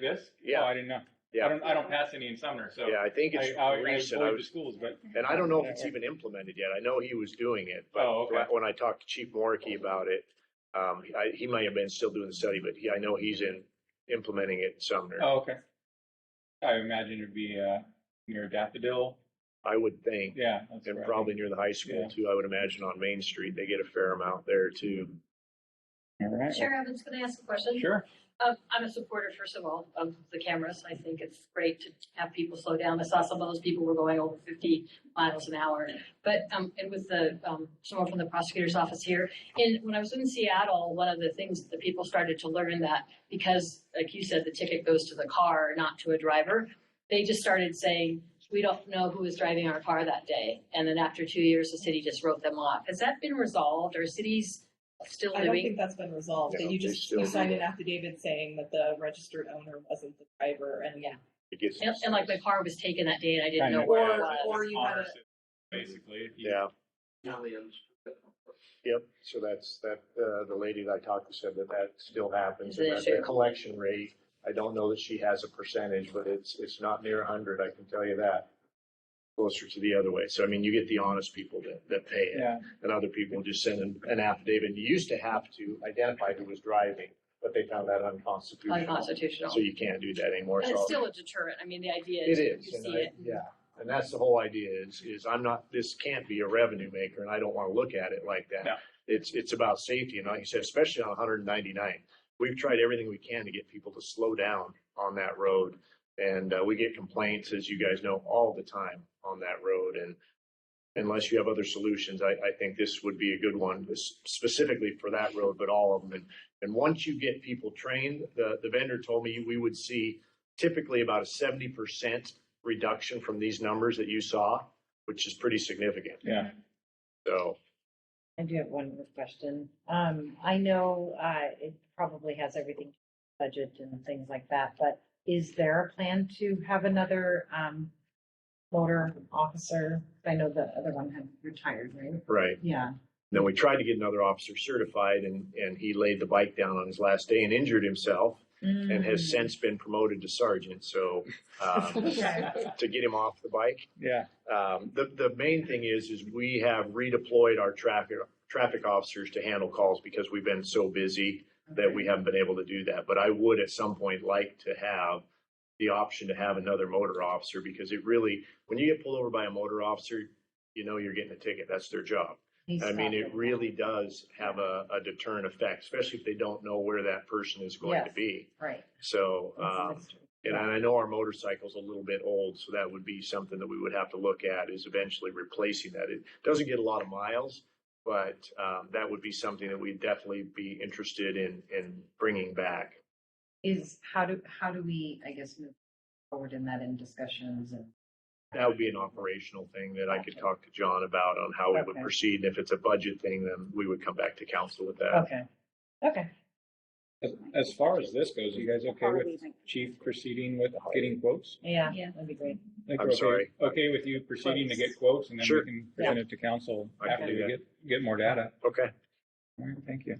this? Yeah. Oh, I didn't know. I don't pass any in Sumner, so. Yeah, I think it's I recent. avoid the schools, but. And I don't know if it's even implemented yet. I know he was doing it, but Oh, okay. when I talked to Chief Morkey about it, he might have been still doing the study, but I know he's implementing it in Sumner. Oh, okay. I imagine it'd be, near Daffodil. I would think. Yeah. That's And right. probably near the high school Yeah. too. I would imagine on Main Street, they get a fair amount there too. All right. Chair Evans, can I ask a question? Sure. I'm a supporter, first of all, of the cameras. I think it's great to have people slow down. I saw some of those people were going over 50 miles an hour. But and with the someone from the prosecutor's office here, when I was in Seattle, one of the things that people started to learn that because, like you said, the ticket goes to the car, not to a driver, they just started saying, we don't know who was driving our car that day. And then after 2 years, the city just wrote them off. Has that been resolved? Are cities still I don't doing? think that's been resolved. No, You they just, still you signed do. an affidavit saying that the registered owner wasn't the driver and Yeah. It gets, And like my car was taken that day and I didn't Kind know of. where it Or- was. or you had a- Basically. If you- yeah. Yep, so that's the lady that I talked to said that still happens. Is it And issue? the collection rate, I don't know that she has a percentage, but it's not near 100, I can tell you that. Closer to the other way. So, I mean, you get the honest people that pay it. Yeah. And other people just send an affidavit. You used to have to identify who was driving, but they found that unconstitutional. Unconstitutional. So you can't do that anymore. And it's So still a deterrent. I mean, the idea it is is. you and see I- it. Yeah. And that's the whole idea is this can't be a revenue maker and I don't want to look at it like that. No. It's about safety. And like you said, especially on 199, we've tried everything we can to get people to slow down on that road. And we get complaints, as you guys know, all the time on that road. And unless you have other solutions, I think this would be a good one, specifically for that road, but all of them. And once you get people trained, the vendor told me we would see typically about a 70% reduction from these numbers that you saw, which is pretty significant. Yeah. So, I do have one more question. I know it probably has everything, budget and things like that, but is there a plan to have another motor officer? I know the other one had retired, right? right. Yeah. Then we tried to get another officer certified and he laid the bike down on his last day and injured himself and has since been promoted to sergeant. So, to get him off the bike. Yeah. The main thing is we have redeployed our traffic officers to handle calls because we've been so busy that we haven't been able to do that. But I would at some point like to have the option to have another motor officer because it really, when you get pulled over by a motor officer, you know you're getting a ticket. That's their job. I mean, it really does have a deterrent effect, especially if they don't know where that person is going to Yes. be. Right. So, That's true. and I know our motorcycle's a little bit old, so that would be something that we would have to look at is eventually replacing that. It doesn't get a lot of miles, but that would be something that we'd definitely be interested in bringing back. How do we, I guess, move forward in that in discussions and That would be an operational thing that I could talk to John about on how we would Okay. proceed. And if it's a budget thing, then we would come back to council with that. Okay. As far as this goes, you guys okay with chief proceeding with getting quotes? Yeah, Yeah. that'd be great. Think I'm we're okay- sorry. Okay with you proceeding to get quotes and then Sure. we can present it to council I can after do we get more data. Okay. All right, thank you.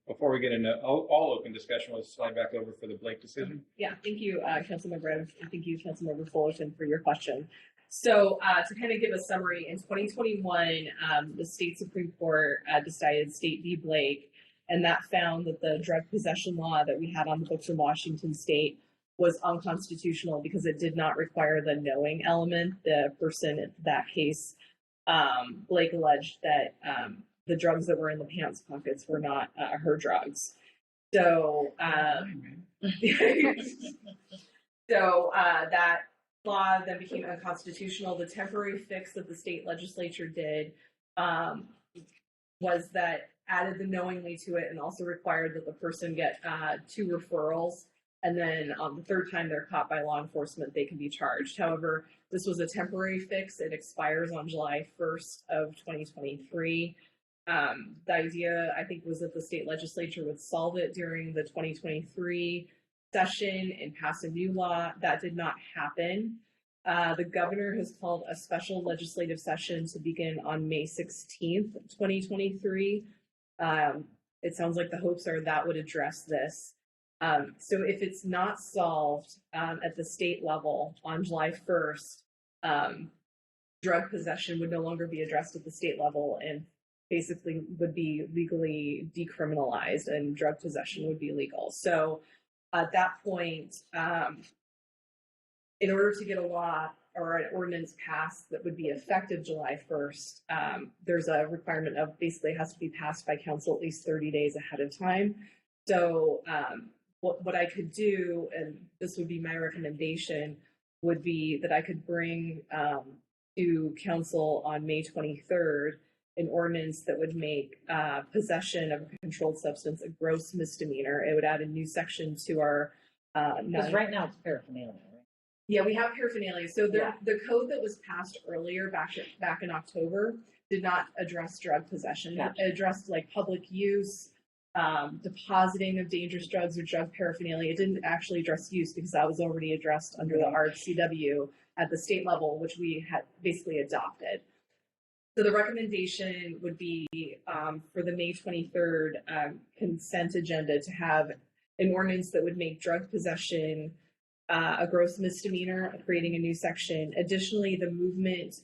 Before we get into all open discussion, let's slide back over for the Blake decision. Yeah, thank you, Councilmember Evans, and thank you, Councilmember Fullerton, for your question. So, to kind of give a summary, in 2021, the state Supreme Court decided State v. Blake, and that found that the drug possession law that we had on the books in Washington State was unconstitutional because it did not require the knowing element. The person in that case, Blake alleged that the drugs that were in the pants pockets were not her drugs. So, that law then became unconstitutional. The temporary fix that the state legislature did was that added the knowingly to it and also required that the person get 2 referrals. And then on the third time they're caught by law enforcement, they can be charged. However, this was a temporary fix. It expires on July 1st of 2023. The idea, I think, was that the state legislature would solve it during the 2023 session and pass a new law. That did not happen. The governor has called a special legislative session to begin on May 16th, 2023. It sounds like the hopes are that would address this. So if it's not solved at the state level on July 1st, drug possession would no longer be addressed at the state level and basically would be legally decriminalized and drug possession would be legal. So at that point, in order to get a law or an ordinance passed that would be effective July 1st, there's a requirement of basically it has to be passed by council at least 30 days ahead of time. So what I could do, and this would be my recommendation, would be that I could bring to council on May 23rd an ordinance that would make possession of a controlled substance a gross misdemeanor. It would add a new section to our. Because right now it's paraphernalia, right? Yeah, we have paraphernalia. So the code that was passed earlier, back in October, did not address drug possession. Gotcha. It addressed like public use, depositing of dangerous drugs or drug paraphernalia. It didn't actually address use because that was already addressed under the RCW at the state level, which we had basically adopted. So the recommendation would be for the May 23rd consent agenda to have an ordinance that would make drug possession a gross misdemeanor, creating a new section. Additionally, the movement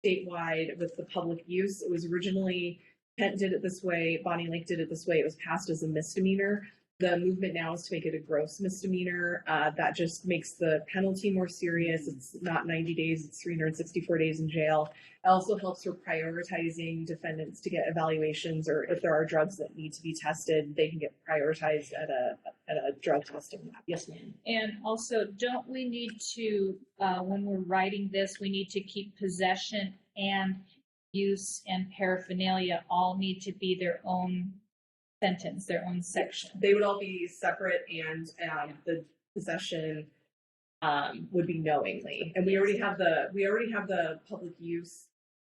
statewide with the public use, it was originally, Kent did it this way, Bonney Lake did it this way, it was passed as a misdemeanor. The movement now is to make it a gross misdemeanor. That just makes the penalty more serious. It's not 90 days, it's 364 days in jail. It also helps for prioritizing defendants to get evaluations, or if there are drugs that need to be tested, they can get prioritized at a drug testing lab. Yes, ma'am. And also, don't we need to, when we're writing this, we need to keep possession and use and paraphernalia all need to be their own sentence, their own section. They would all be separate, and the possession would be knowingly. And we already have the public use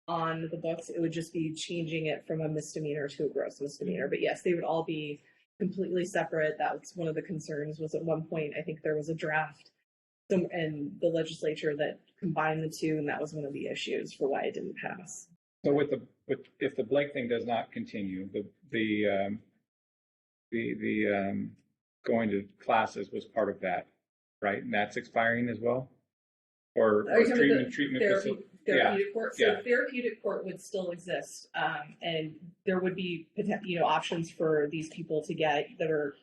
on the books. It would just be changing it from a misdemeanor to a gross misdemeanor. But yes, they would all be completely separate. That was one of the concerns. Was at one point I think there was a draft in the legislature that combined the two, and that was one of the issues for why it didn't pass. So if the Blake thing does not continue, the going to classes was part of that, right? And that's expiring as well? Or treatment facility? Therapeutic court. So Yeah. therapeutic court would still exist, and there would be options for these people to get that are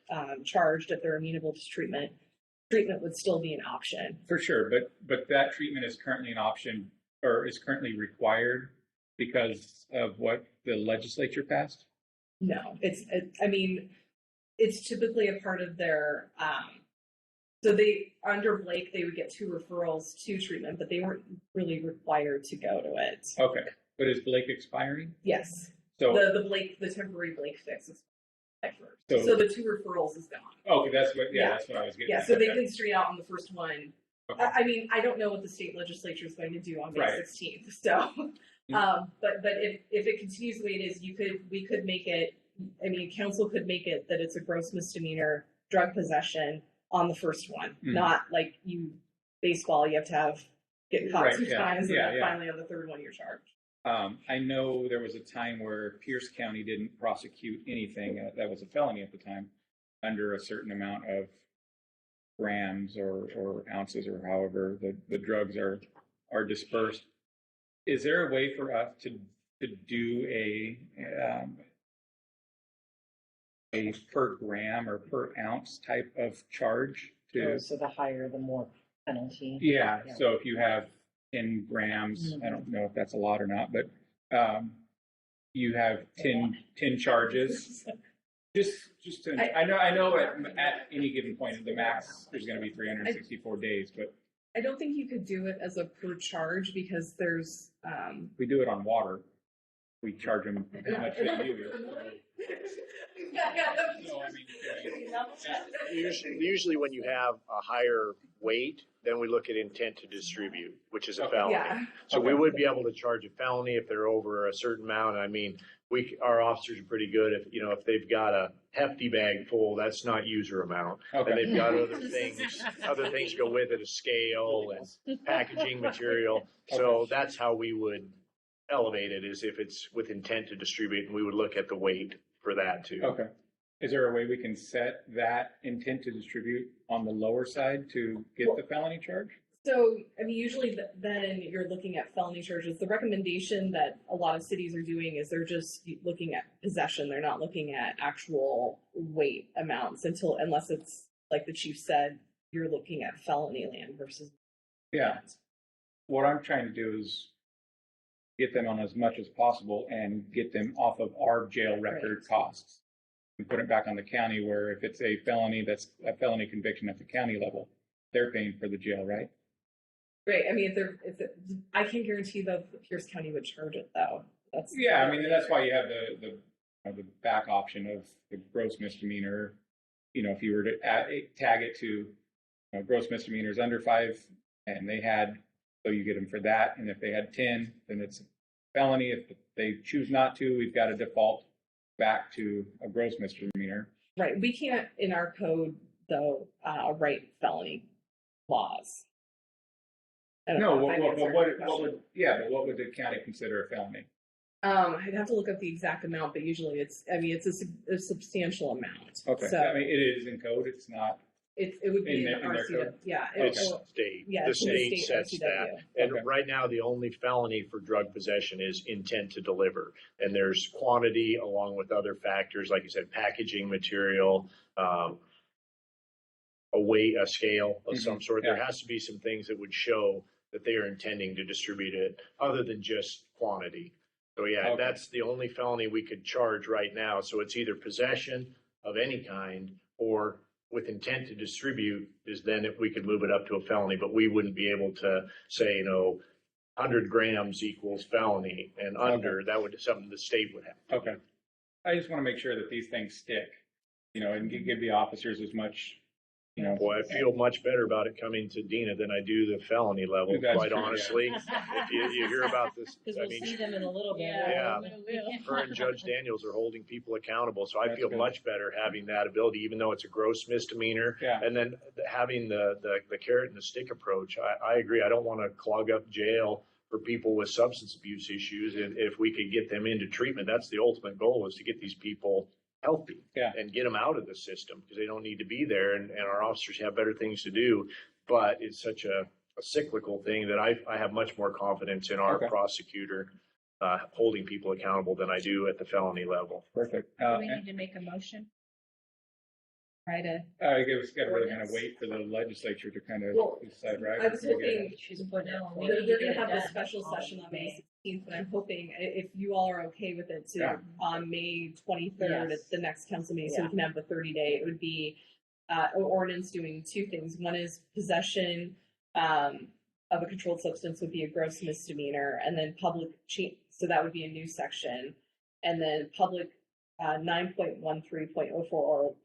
charged if they're amenable to treatment. Treatment would still be an option. For sure, but that treatment is currently an option, or is currently required because of what the legislature passed? No, it's typically a part of their, so under Blake, they would get 2 referrals to treatment, but they weren't really required to go to it. Okay, but is Blake expiring? Yes. So The temporary Blake fix is first. So the 2 referrals is gone. Okay, that's what I was getting Yeah, at. so they Okay. can straight out on the first one. Okay. I don't know what the state legislature is going to do on May Right. 16th. So, but if it continues the way it is, we could make it. Council could make it that it's a gross misdemeanor drug possession on the first one, not like baseball. You have to get caught Right, 2 times, and then yeah. finally on the 3rd one you're charged. I know there was a time where Pierce County didn't prosecute anything that was a felony at the time under a certain amount of grams or ounces or however the drugs are dispersed. Is there a way for us to do a per gram or per ounce type of charge to? So the higher, the more penalty. Yeah. So if you have 10 grams, I don't know if that's a lot or not, but you have 10 charges. Just to, I know at any given point the max there's going to be 364 days, but I don't think you could do it as a per charge because there's we do it on water. We charge them how much they use. So, Usually when you have a higher weight, then we look at intent to distribute, which is a felony. Yeah. So we would be able to charge a felony if they're over a certain amount. Our officers are pretty good. If they've got a hefty bag full, that's not user amount. Okay. And they've got other things go with it, a scale and packaging material. So that's how we would elevate it, is if it's with intent to distribute, and we would look at the weight for that too. Okay. Is there a way we can set that intent to distribute on the lower side to get the felony charge? So, I mean, usually then you're looking at felony charges. The recommendation that a lot of cities are doing is they're just looking at possession. They're not looking at actual weight amounts unless it's like the chief said, you're looking at felony land versus. Yeah. What I'm trying to do is get them on as much as possible and get them off of our jail record costs. And put it back on the county where if it's a felony, that's a felony conviction at the county level, they're paying for the jail, right? Right. I mean, I can't guarantee that Pierce County would charge it though. Yeah, I mean, that's why you have the back option of the gross misdemeanor. You know, if you were to tag it to gross misdemeanors under 5, and they had, so you get them for that. And if they had 10, then it's a felony. If they choose not to, we've got a default back to a gross misdemeanor. Right. We can't in our code though write felony laws. No, what would the county consider a felony? I'd have to look up the exact amount, but usually it's a substantial amount. Okay, So I mean, it is in code, it's not. it would be in their RCW. code? Yeah. It's state. Yeah, The it's in the state state sets RCW. that. And Okay. right now, the only felony for drug possession is intent to deliver. And there's quantity along with other factors, like you said, packaging material, a scale of some sort. There has to be some things that would show that they are intending to distribute it other than just quantity. So yeah, Okay. that's the only felony we could charge right now. So it's either possession of any kind or with intent to distribute is then if we could move it up to a felony, but we wouldn't be able to say, 100 grams equals felony and under, that would be something the state would have. Okay. I just want to make sure that these things stick, and give the officers as much, Boy, I feel much better about it coming to Dina than I do the felony level, That's quite true, yeah. honestly. If you hear about this, Because I we'll mean, see them in a little bit. Yeah. We her and Judge Daniels are holding people accountable, so I That's feel good. much better having that ability, even though it's a gross misdemeanor. Yeah. And then having the carrot and the stick approach, I agree. I don't want to clog up jail for people with substance abuse issues. And if we could get them into treatment, that's the ultimate goal, is to get these people healthy and get them out of the system because they don't need to be there. And our officers have better things to do. But it's such a cyclical thing that I have much more confidence in our Okay. prosecutor holding people accountable than I do at the felony level. Perfect. Do we need to make a motion? Try to, I guess we got to really kind of wait for the legislature to kind of Well, decide, right? I was To get it. hoping She's putting it on. We they're need to going get to have it this done special on session on May May. 16th, but I'm hoping if you all are okay with it, Yeah. on May 23rd Yes. at the next council meeting, so Yeah. we can have the 30-day. It would be an ordinance doing two things. One is possession of a controlled substance would be a gross misdemeanor, and then so that would be a new section, and then public 9.13.04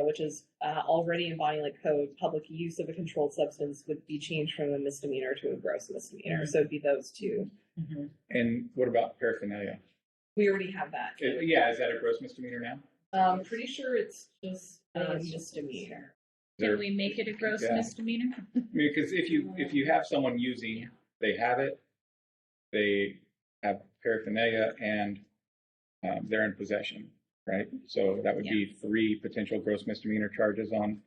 which is already in Bonney Lake Code, public use of a controlled substance would be changed from a misdemeanor to a gross misdemeanor. So it'd be those two. And what about paraphernalia? We already have that. Yeah, is that a gross misdemeanor now? I'm pretty sure it's just a misdemeanor. can we make it a gross Yeah. misdemeanor? I mean, because if you have someone using, they have it, they have paraphernalia, and they're in possession, right? So that would be 3 potential gross misdemeanor charges on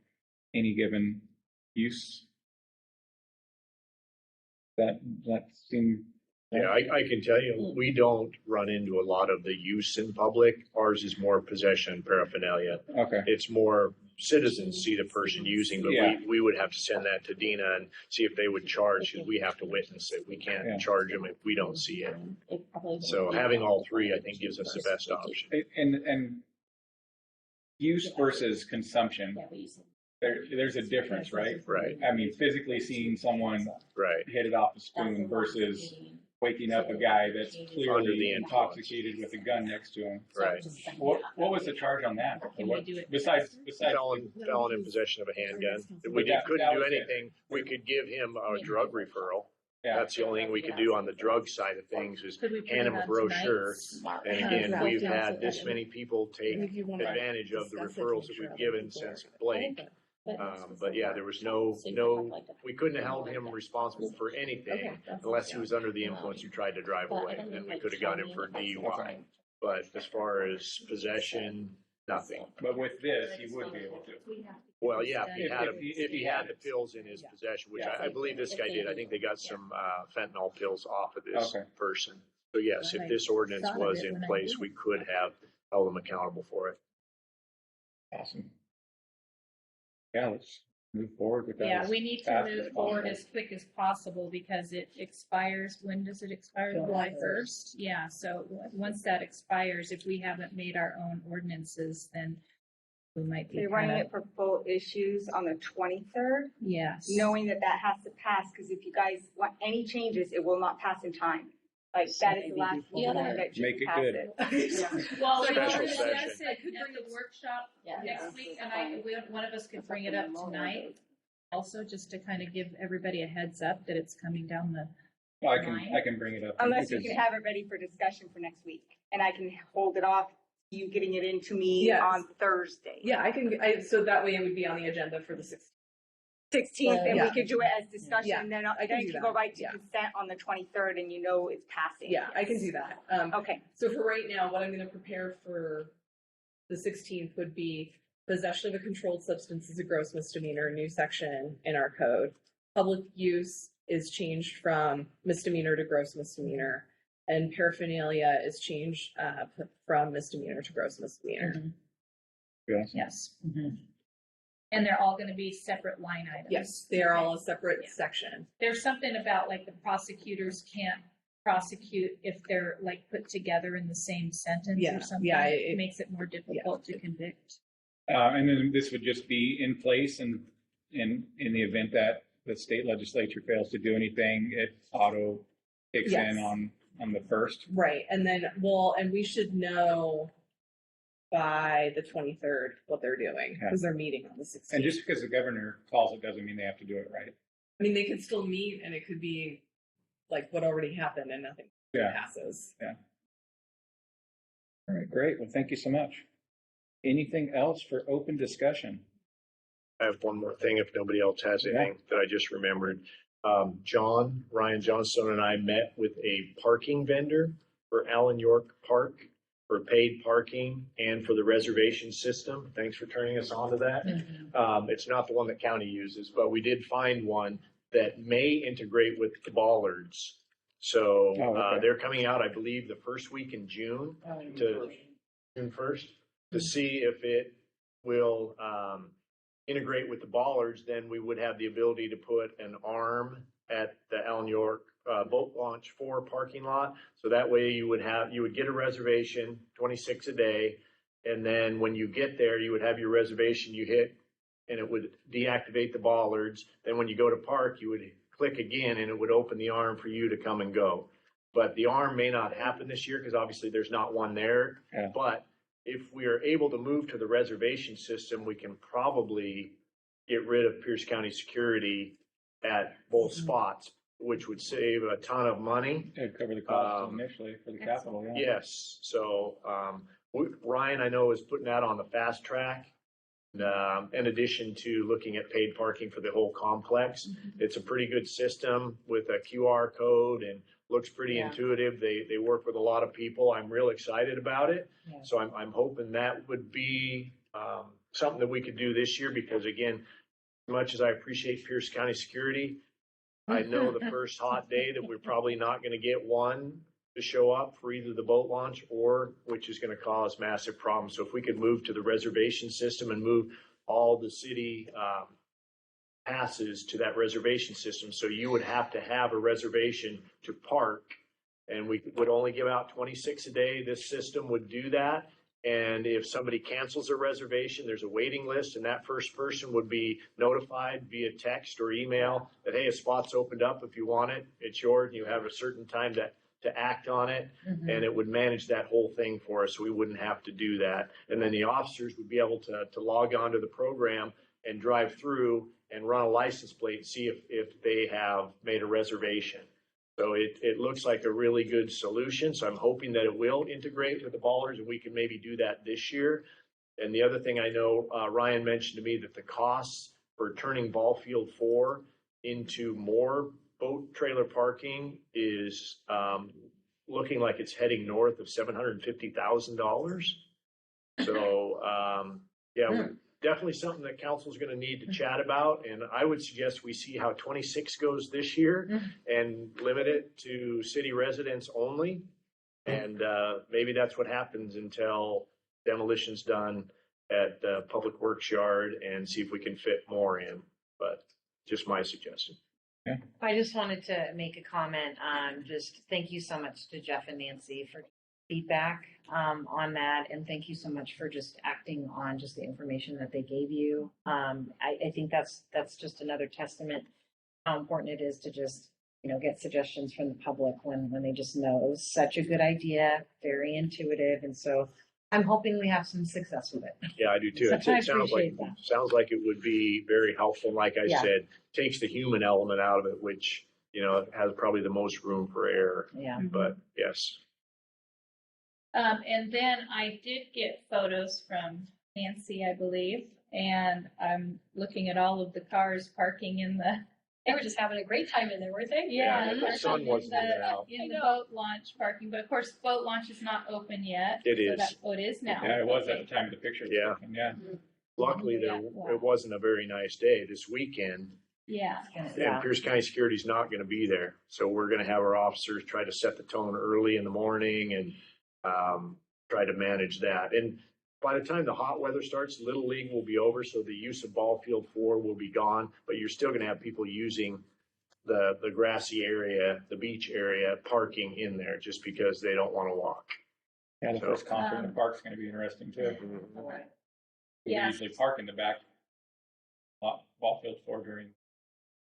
any given use. That seem. Yeah, I can tell you, we don't run into a lot of the use in public. Ours is more possession and paraphernalia. Okay. It's more citizens see the person using, but Yeah. we would have to send that to Dina and see if they would charge, because we have to witness it. We can't Yeah. charge them if we don't see it. So having all 3, I think, gives us the best option. And use versus consumption, there's a difference, right? Right, I mean, physically seeing someone right. hit it off a spoon versus waking up a guy that's Under clearly the influence. intoxicated with a gun next to him. Right. What was the charge on that? Can we do it? Besides, Felon in possession of a handgun. We That couldn't do was it. anything. We could give him a drug referral. yeah, That's the only thing we could do on the drug side of things is Could we put hand it him a on brochure. tonight's? And again, we've had this many people take If you wanna advantage of the discuss it, referrals that make sure we've given since Blake. But yeah, there was no, we couldn't have held him responsible for anything unless he was under the influence and tried to drive away. Then we could have got him for DUI. But as far as possession, nothing. But with this, you would be able to. Well, yeah, if he had, If he had the pills in his possession, which I believe this guy did. I think they got some fentanyl pills off of this Okay. person. So yes, if this ordinance Thought of was it in when I place, did. we could have held them accountable for it. Awesome. Yeah, let's move forward with that. Yeah, as we need to fast as move forward possible. as quick as possible because it expires, when does it expire? July 1st. Yeah, so once that expires, if we haven't made our own ordinances, then we might be They're running kind of, it for full issues on the 23rd, yes. knowing that that has to pass, because if you guys want any changes, it will not pass in time. Like, that is the last Yeah, one that you Make can it pass good. it. Well, we Special already session. discussed it at the workshop next week, and one of us could bring it up tonight. Also, just to kind of give everybody a heads up that it's coming down the, I can bring it up. Unless you because- can have it ready for discussion for next week, and I can hold it off, you getting it into me Yes. on Thursday. Yeah, so that way it would be on the agenda for the 16th. 16th, and we Yeah. could do it as discussion, Yeah, and then I can then do you can that. go right to Yeah. consent on the 23rd, and you know it's passing. Yeah, I can do that. Okay, So for right now, what I'm gonna prepare for the 16th would be possession of a controlled substance is a gross misdemeanor, new section in our code. Public use is changed from misdemeanor to gross misdemeanor, and paraphernalia is changed from misdemeanor to gross misdemeanor. yes. And they're all gonna be separate line items. Yes, they are all a separate Yeah. section. There's something about like the prosecutors can't prosecute if they're like put together in the same sentence Yeah, or something. yeah, It it- makes it more difficult to convict. And then this would just be in place and in the event that the state legislature fails to do anything, it auto kicks Yes. in on the first. Right, and then, and we should know by the 23rd what they're doing, because they're meeting on the 16th. And just because the governor calls it doesn't mean they have to do it, right? I mean, they could still meet, and it could be like what already happened and nothing Yeah. passes. All right, great. Well, thank you so much. Anything else for open discussion? I have one more thing if nobody else has anything that I just remembered. Ryan Johnstone and I met with a parking vendor for Allen York Park for paid parking and for the reservation system. Thanks for turning us on to that. It's not the one that county uses, but we did find one that may integrate with the bollards. So okay. they're coming out, I believe, the first week in June, to June 1st, to see if it will integrate with the bollards. Then we would have the ability to put an arm at the Allen York boat launch 4 parking lot. So that way you would get a reservation, 26 a day. And then when you get there, you would have your reservation, you hit, and it would deactivate the bollards. Then when you go to park, you would click again and it would open the arm for you to come and go. But the arm may not happen this year because obviously there's not one there. Yeah. But if we are able to move to the reservation system, we can probably get rid of Pierce County security at both spots, which would save a ton of money. It'd cover the cost initially for the capital, yeah. Yes, so Ryan, I know, is putting that on the fast track. In addition to looking at paid parking for the whole complex. It's a pretty good system with a QR code and looks pretty intuitive. They work with a lot of people. I'm real excited about it. Yeah. So I'm hoping that would be something that we could do this year, because again, as much as I appreciate Pierce County security, I know the first hot day that we're probably not going to get one to show up for either the boat launch or which is going to cause massive problems. So if we could move to the reservation system and move all the city passes to that reservation system, so you would have to have a reservation to park, and we would only give out 26 a day. This system would do that. And if somebody cancels a reservation, there's a waiting list, and that first person would be notified via text or email that, hey, a spot's opened up. If you want it, it's yours. And you have a certain time to act on it, and it would manage that whole thing for us. So we wouldn't have to do that. And then the officers would be able to log on to the program and drive through and run a license plate and see if they have made a reservation. So it looks like a really good solution. So I'm hoping that it will integrate with the ballers and we can maybe do that this year. And the other thing I know, Ryan mentioned to me that the costs for turning Ball Field 4 into more boat trailer parking is looking like it's heading north of $750,000. So, definitely something that council's gonna need to chat about, and I would suggest we see how 26 goes this year and limit it to city residents only. And, maybe that's what happens until demolition's done at the Public Works Yard and see if we can fit more in, but just my suggestion. I just wanted to make a comment on just thank you so much to Jeff and Nancy for feedback on that, and thank you so much for just acting on just the information that they gave you. I think that's just another testament how important it is to just get suggestions from the public when they just know it was such a good idea, very intuitive, and so I'm hoping we have some success with it. Yeah, I do too. So It I sounds appreciate that. it would be very helpful. Like I Yeah. said, takes the human element out of it, which, has probably the most room for error. Yeah. But yes. And then I did get photos from Nancy, I believe, and I'm looking at all of the cars parking in the. They were just having a great time in there, weren't they? Yeah, the sun wasn't even out. In the boat launch parking, but of course, boat launch is not open yet. It so is. it is now. Yeah, it was at the time of the picture. Yeah. Yeah. Luckily, it wasn't a very nice day this weekend. Yeah. And Yeah. Pierce County Security's not gonna be there. So we're gonna have our officers try to set the tone early in the morning and, try to manage that. And by the time the hot weather starts, Little League will be over, so the use of ball field 4 will be gone, but you're still gonna have people using the grassy area, the beach area, parking in there just because they don't wanna walk. Yeah, the first concert in the park's gonna be interesting too. We Yeah. usually park in the back ball field for during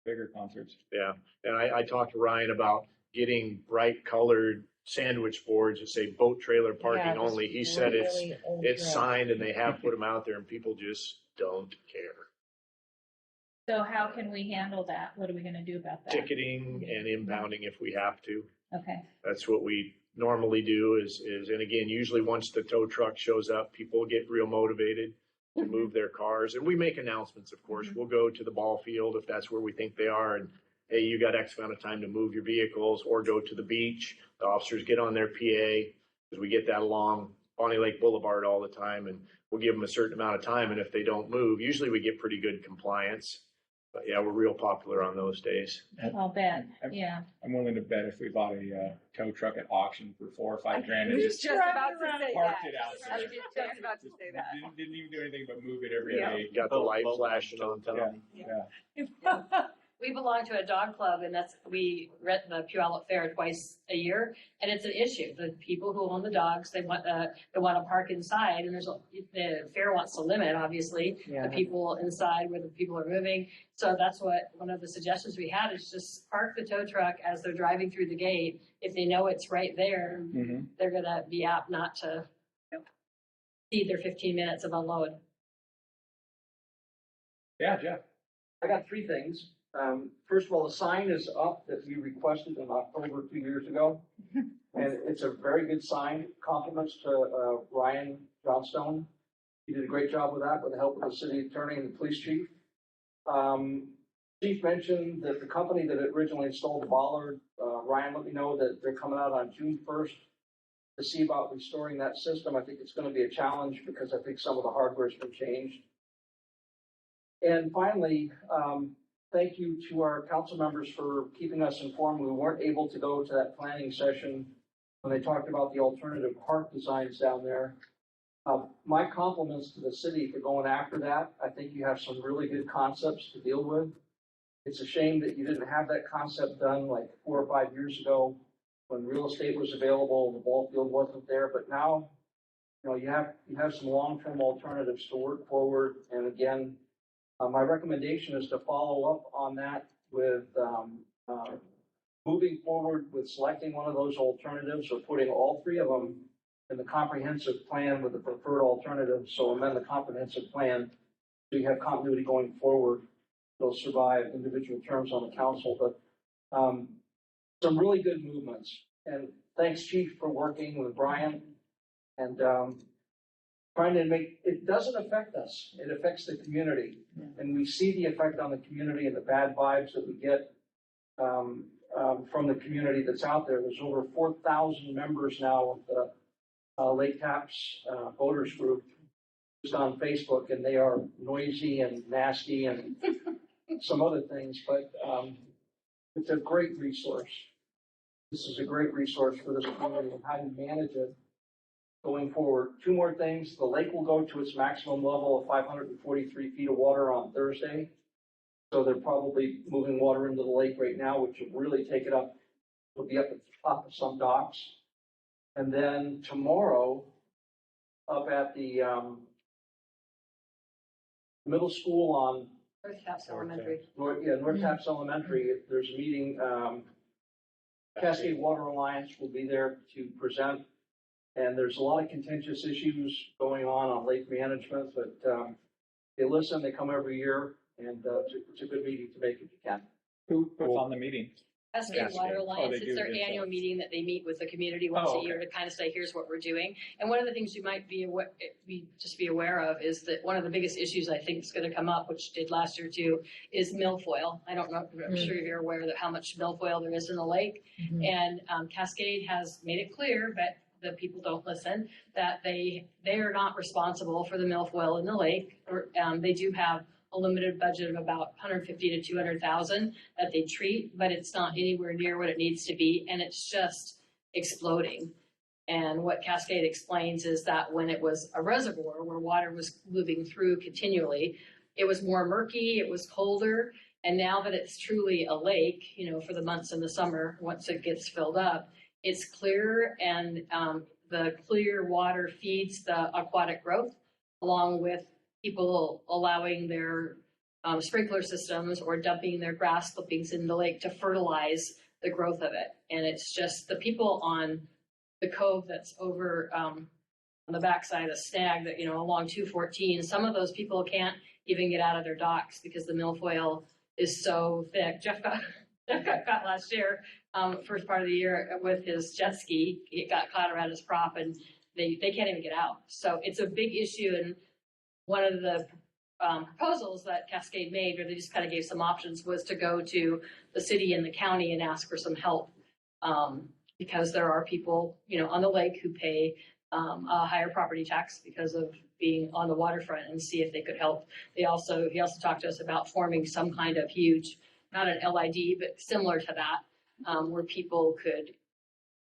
bigger concerts. Yeah, and I talked to Ryan about getting bright colored sandwich boards that say boat trailer parking Yeah, only. He said it's signed and they have put them out there and people just don't care. So how can we handle that? What are we gonna do about that? Ticketing and impounding if we have to. Okay. That's what we normally do is, and again, usually once the tow truck shows up, people get real motivated to move their cars. And we make announcements, of course. We'll go to the ball field if that's where we think they are. And hey, you got X amount of time to move your vehicles, or go to the beach. The officers get on their PA because we get that along Bonney Lake Boulevard all the time, and we'll give them a certain amount of time. And if they don't move, usually we get pretty good compliance. But yeah, we're real popular on those days. I'll bet. Yeah. I'm willing to bet if we bought a tow truck at auction for $4 or $5 grand and just Just about to say parked that. it out I there. was just about to say that. Didn't even do anything but move it every Yeah. day. Got the light flashing on top. Yeah. We belong to a dog club, and we rent the Puyallup Fair twice a year, and it's an issue. The people who own the dogs, they want to park inside, and the fair wants to limit, obviously, Yeah. the people inside where the people are moving. So that's what one of the suggestions we had is just park the tow truck as they're driving through the gate. If they know it's right there, Mm-hmm. they're gonna be apt not to feed their 15 minutes of unload. Yeah, Jeff. I got three things. First of all, the sign is up that we requested in October 2 years ago. And it's a very good sign. Compliments to Ryan Johnstone. He did a great job with that with the help of the city attorney and the police chief. Chief mentioned that the company that originally installed the bollard, Ryan let me know that they're coming out on June 1st to see about restoring that system. I think it's going to be a challenge because I think some of the hardware's been changed. And finally, thank you to our council members for keeping us informed. We weren't able to go to that planning session when they talked about the alternative park designs down there. My compliments to the city for going after that. I think you have some really good concepts to deal with. It's a shame that you didn't have that concept done like 4 or 5 years ago when real estate was available, the ball field wasn't there. But now, you have some long-term alternatives to work forward. And again, my recommendation is to follow up on that with moving forward with selecting one of those alternatives or putting all three of them in the comprehensive plan with the preferred alternative. So amend the comprehensive plan so you have continuity going forward. They'll survive individual terms on the council, but some really good movements. And thanks, Chief, for working with Brian and trying to make, it doesn't affect us. It affects the community. And we see the effect on the community and the bad vibes that we get from the community that's out there. There's over 4,000 members now of the Lake Taps Voters Group. just on Facebook, and they are noisy and nasty and some other things, but it's a great resource. This is a great resource for this community and how you manage it going forward. Two more things. The lake will go to its maximum level of 543 feet of water on Thursday. So they're probably moving water into the lake right now, which will really take it up. It'll be up at the top of some docks. And then tomorrow, up at the middle school on North Taps Elementary. North Taps Elementary, there's a meeting. Cascade Water Alliance will be there to present. And there's a lot of contentious issues going on lake management, but they listen, they come every year, and it's a good meeting to make if you can. Who puts on the meeting? Cascade Water Oh, Alliance, they it's do their it annual themselves. meeting that they meet with the community once Oh, a year okay. to kind of say, here's what we're doing. And one of the things you might be aware of is that one of the biggest issues I think is going to come up, which did last year too, is milfoil. I don't know, I'm sure you're aware of how much milfoil there is in the lake. And Cascade has made it clear, but the people don't listen, that they are not responsible for the milfoil in the lake. They do have a limited budget of about 150 to 200,000 that they treat, but it's not anywhere near what it needs to be, and it's just exploding. And what Cascade explains is that when it was a reservoir where water was moving through continually, it was more murky, it was colder, and now that it's truly a lake, for the months in the summer, once it gets filled up, it's clear, and the clear water feeds the aquatic growth, along with people allowing their sprinkler systems or dumping their grass clippings in the lake to fertilize the growth of it. And it's just the people on the cove that's over on the backside of Snag, that along 214, some of those people can't even get out of their docks because the milfoil is so thick. Jeff got caught last year, first part of the year with his jet ski. It got caught around his prop, and they can't even get out. So it's a big issue, and one of the proposals that Cascade made, or they just kind of gave some options, was to go to the city and the county and ask for some help, because there are people, on the lake who pay a higher property tax because of being on the waterfront, and see if they could help. He also talked to us about forming some kind of huge, not an LID, but similar to that, where people could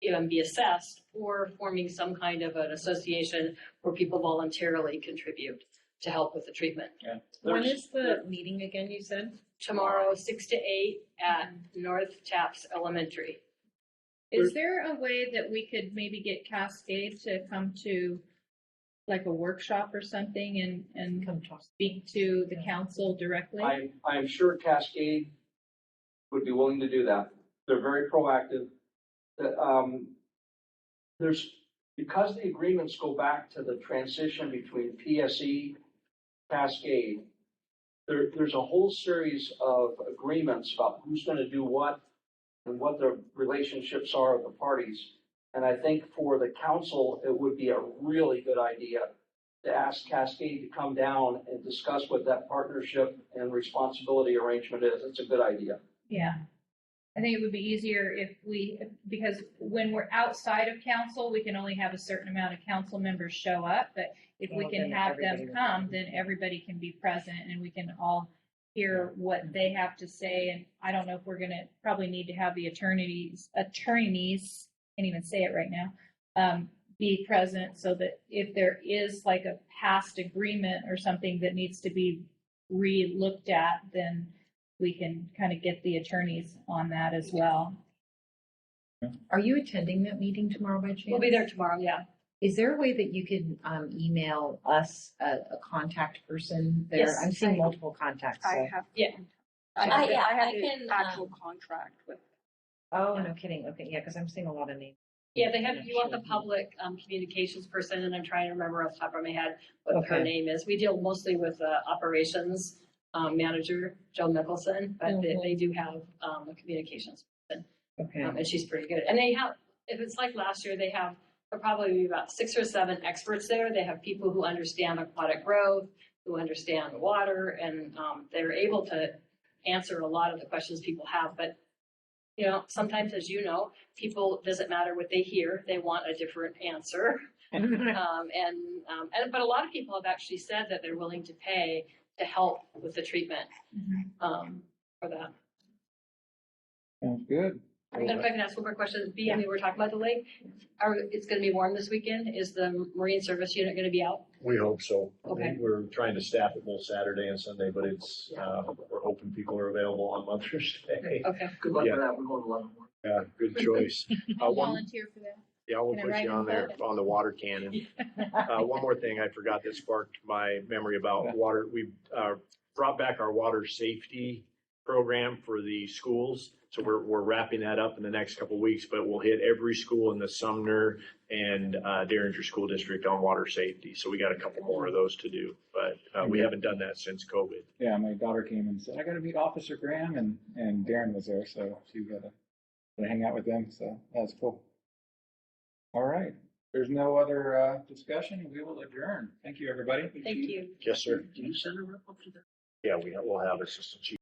even be assessed, or forming some kind of an association where people voluntarily contribute to help with the treatment. Yeah. When is the meeting again, you said? Tomorrow, 6 to 8 at North Taps Elementary. Is there a way that we could maybe get Cascade to come to like a workshop or something and Come talk. speak to the council directly? I'm sure Cascade would be willing to do that. They're very proactive. Because the agreements go back to the transition between PSE, Cascade, there's a whole series of agreements about who's going to do what and what the relationships are of the parties. And I think for the council, it would be a really good idea to ask Cascade to come down and discuss what that partnership and responsibility arrangement is. It's a good idea. Yeah. I think it would be easier because when we're outside of council, we can only have a certain amount of council members show up, but if we Well, can then have everybody them would come, come. then everybody can be present and we can all hear what they have to say. And I don't know if we're gonna probably need to have the attorneys, can't even say it right now, be present, so that if there is like a past agreement or something that needs to be re-looked at, then we can kind of get the attorneys on that as well. Are you attending that meeting tomorrow by chance? We'll be there tomorrow, yeah. Is there a way that you can email us a contact person there? Yes, I'm seeing multiple contacts. I So. have. Yeah. I have I the can, actual contract with. Oh, no kidding. Okay, yeah, because I'm seeing a lot of names. Yeah, they have, you want the public communications person, and I'm trying to remember off the top of my head what her Okay. name is. We deal mostly with operations manager, Joe Mickelson, but they do have a communications person, Okay. and she's pretty good. And they have, if it's like last year, there'll probably be about 6 or 7 experts there. They have people who understand aquatic growth, who understand water, and they're able to answer a lot of the questions people have. But sometimes, as you know, people, doesn't matter what they hear, they want a different answer. But a lot of people have actually said that they're willing to pay to help with the treatment, for that. Sounds good. And if I can ask one more question, I mean, we're talking about the lake. It's gonna be warm this weekend. Is the Marine Service unit gonna be out? We hope so. Okay. We're trying to staff it both Saturday and Sunday, but it's, we're hoping people are available on Mother's Day. Okay. Good luck Yeah. with that. We're going to London. Yeah, good choice. I'll One, volunteer for that. yeah, we'll Can I put ride you on and there float? on the water cannon. One more thing I forgot that sparked my memory about water. We brought back our water safety program for the schools. So we're wrapping that up in the next couple of weeks, but we'll hit every school in the Sumner and Derringer School District on water safety. So we got a couple more of those to do, but we haven't done that since COVID. Yeah, my daughter came and said, I got to meet Officer Graham, and Darren was there, so she got to hang out with them. So that was cool. All right. There's no other discussion. We will adjourn. Thank you, everybody. Thank you. Yes, sir. Can you send a rep up to that? Yeah, we'll have Assistant Chief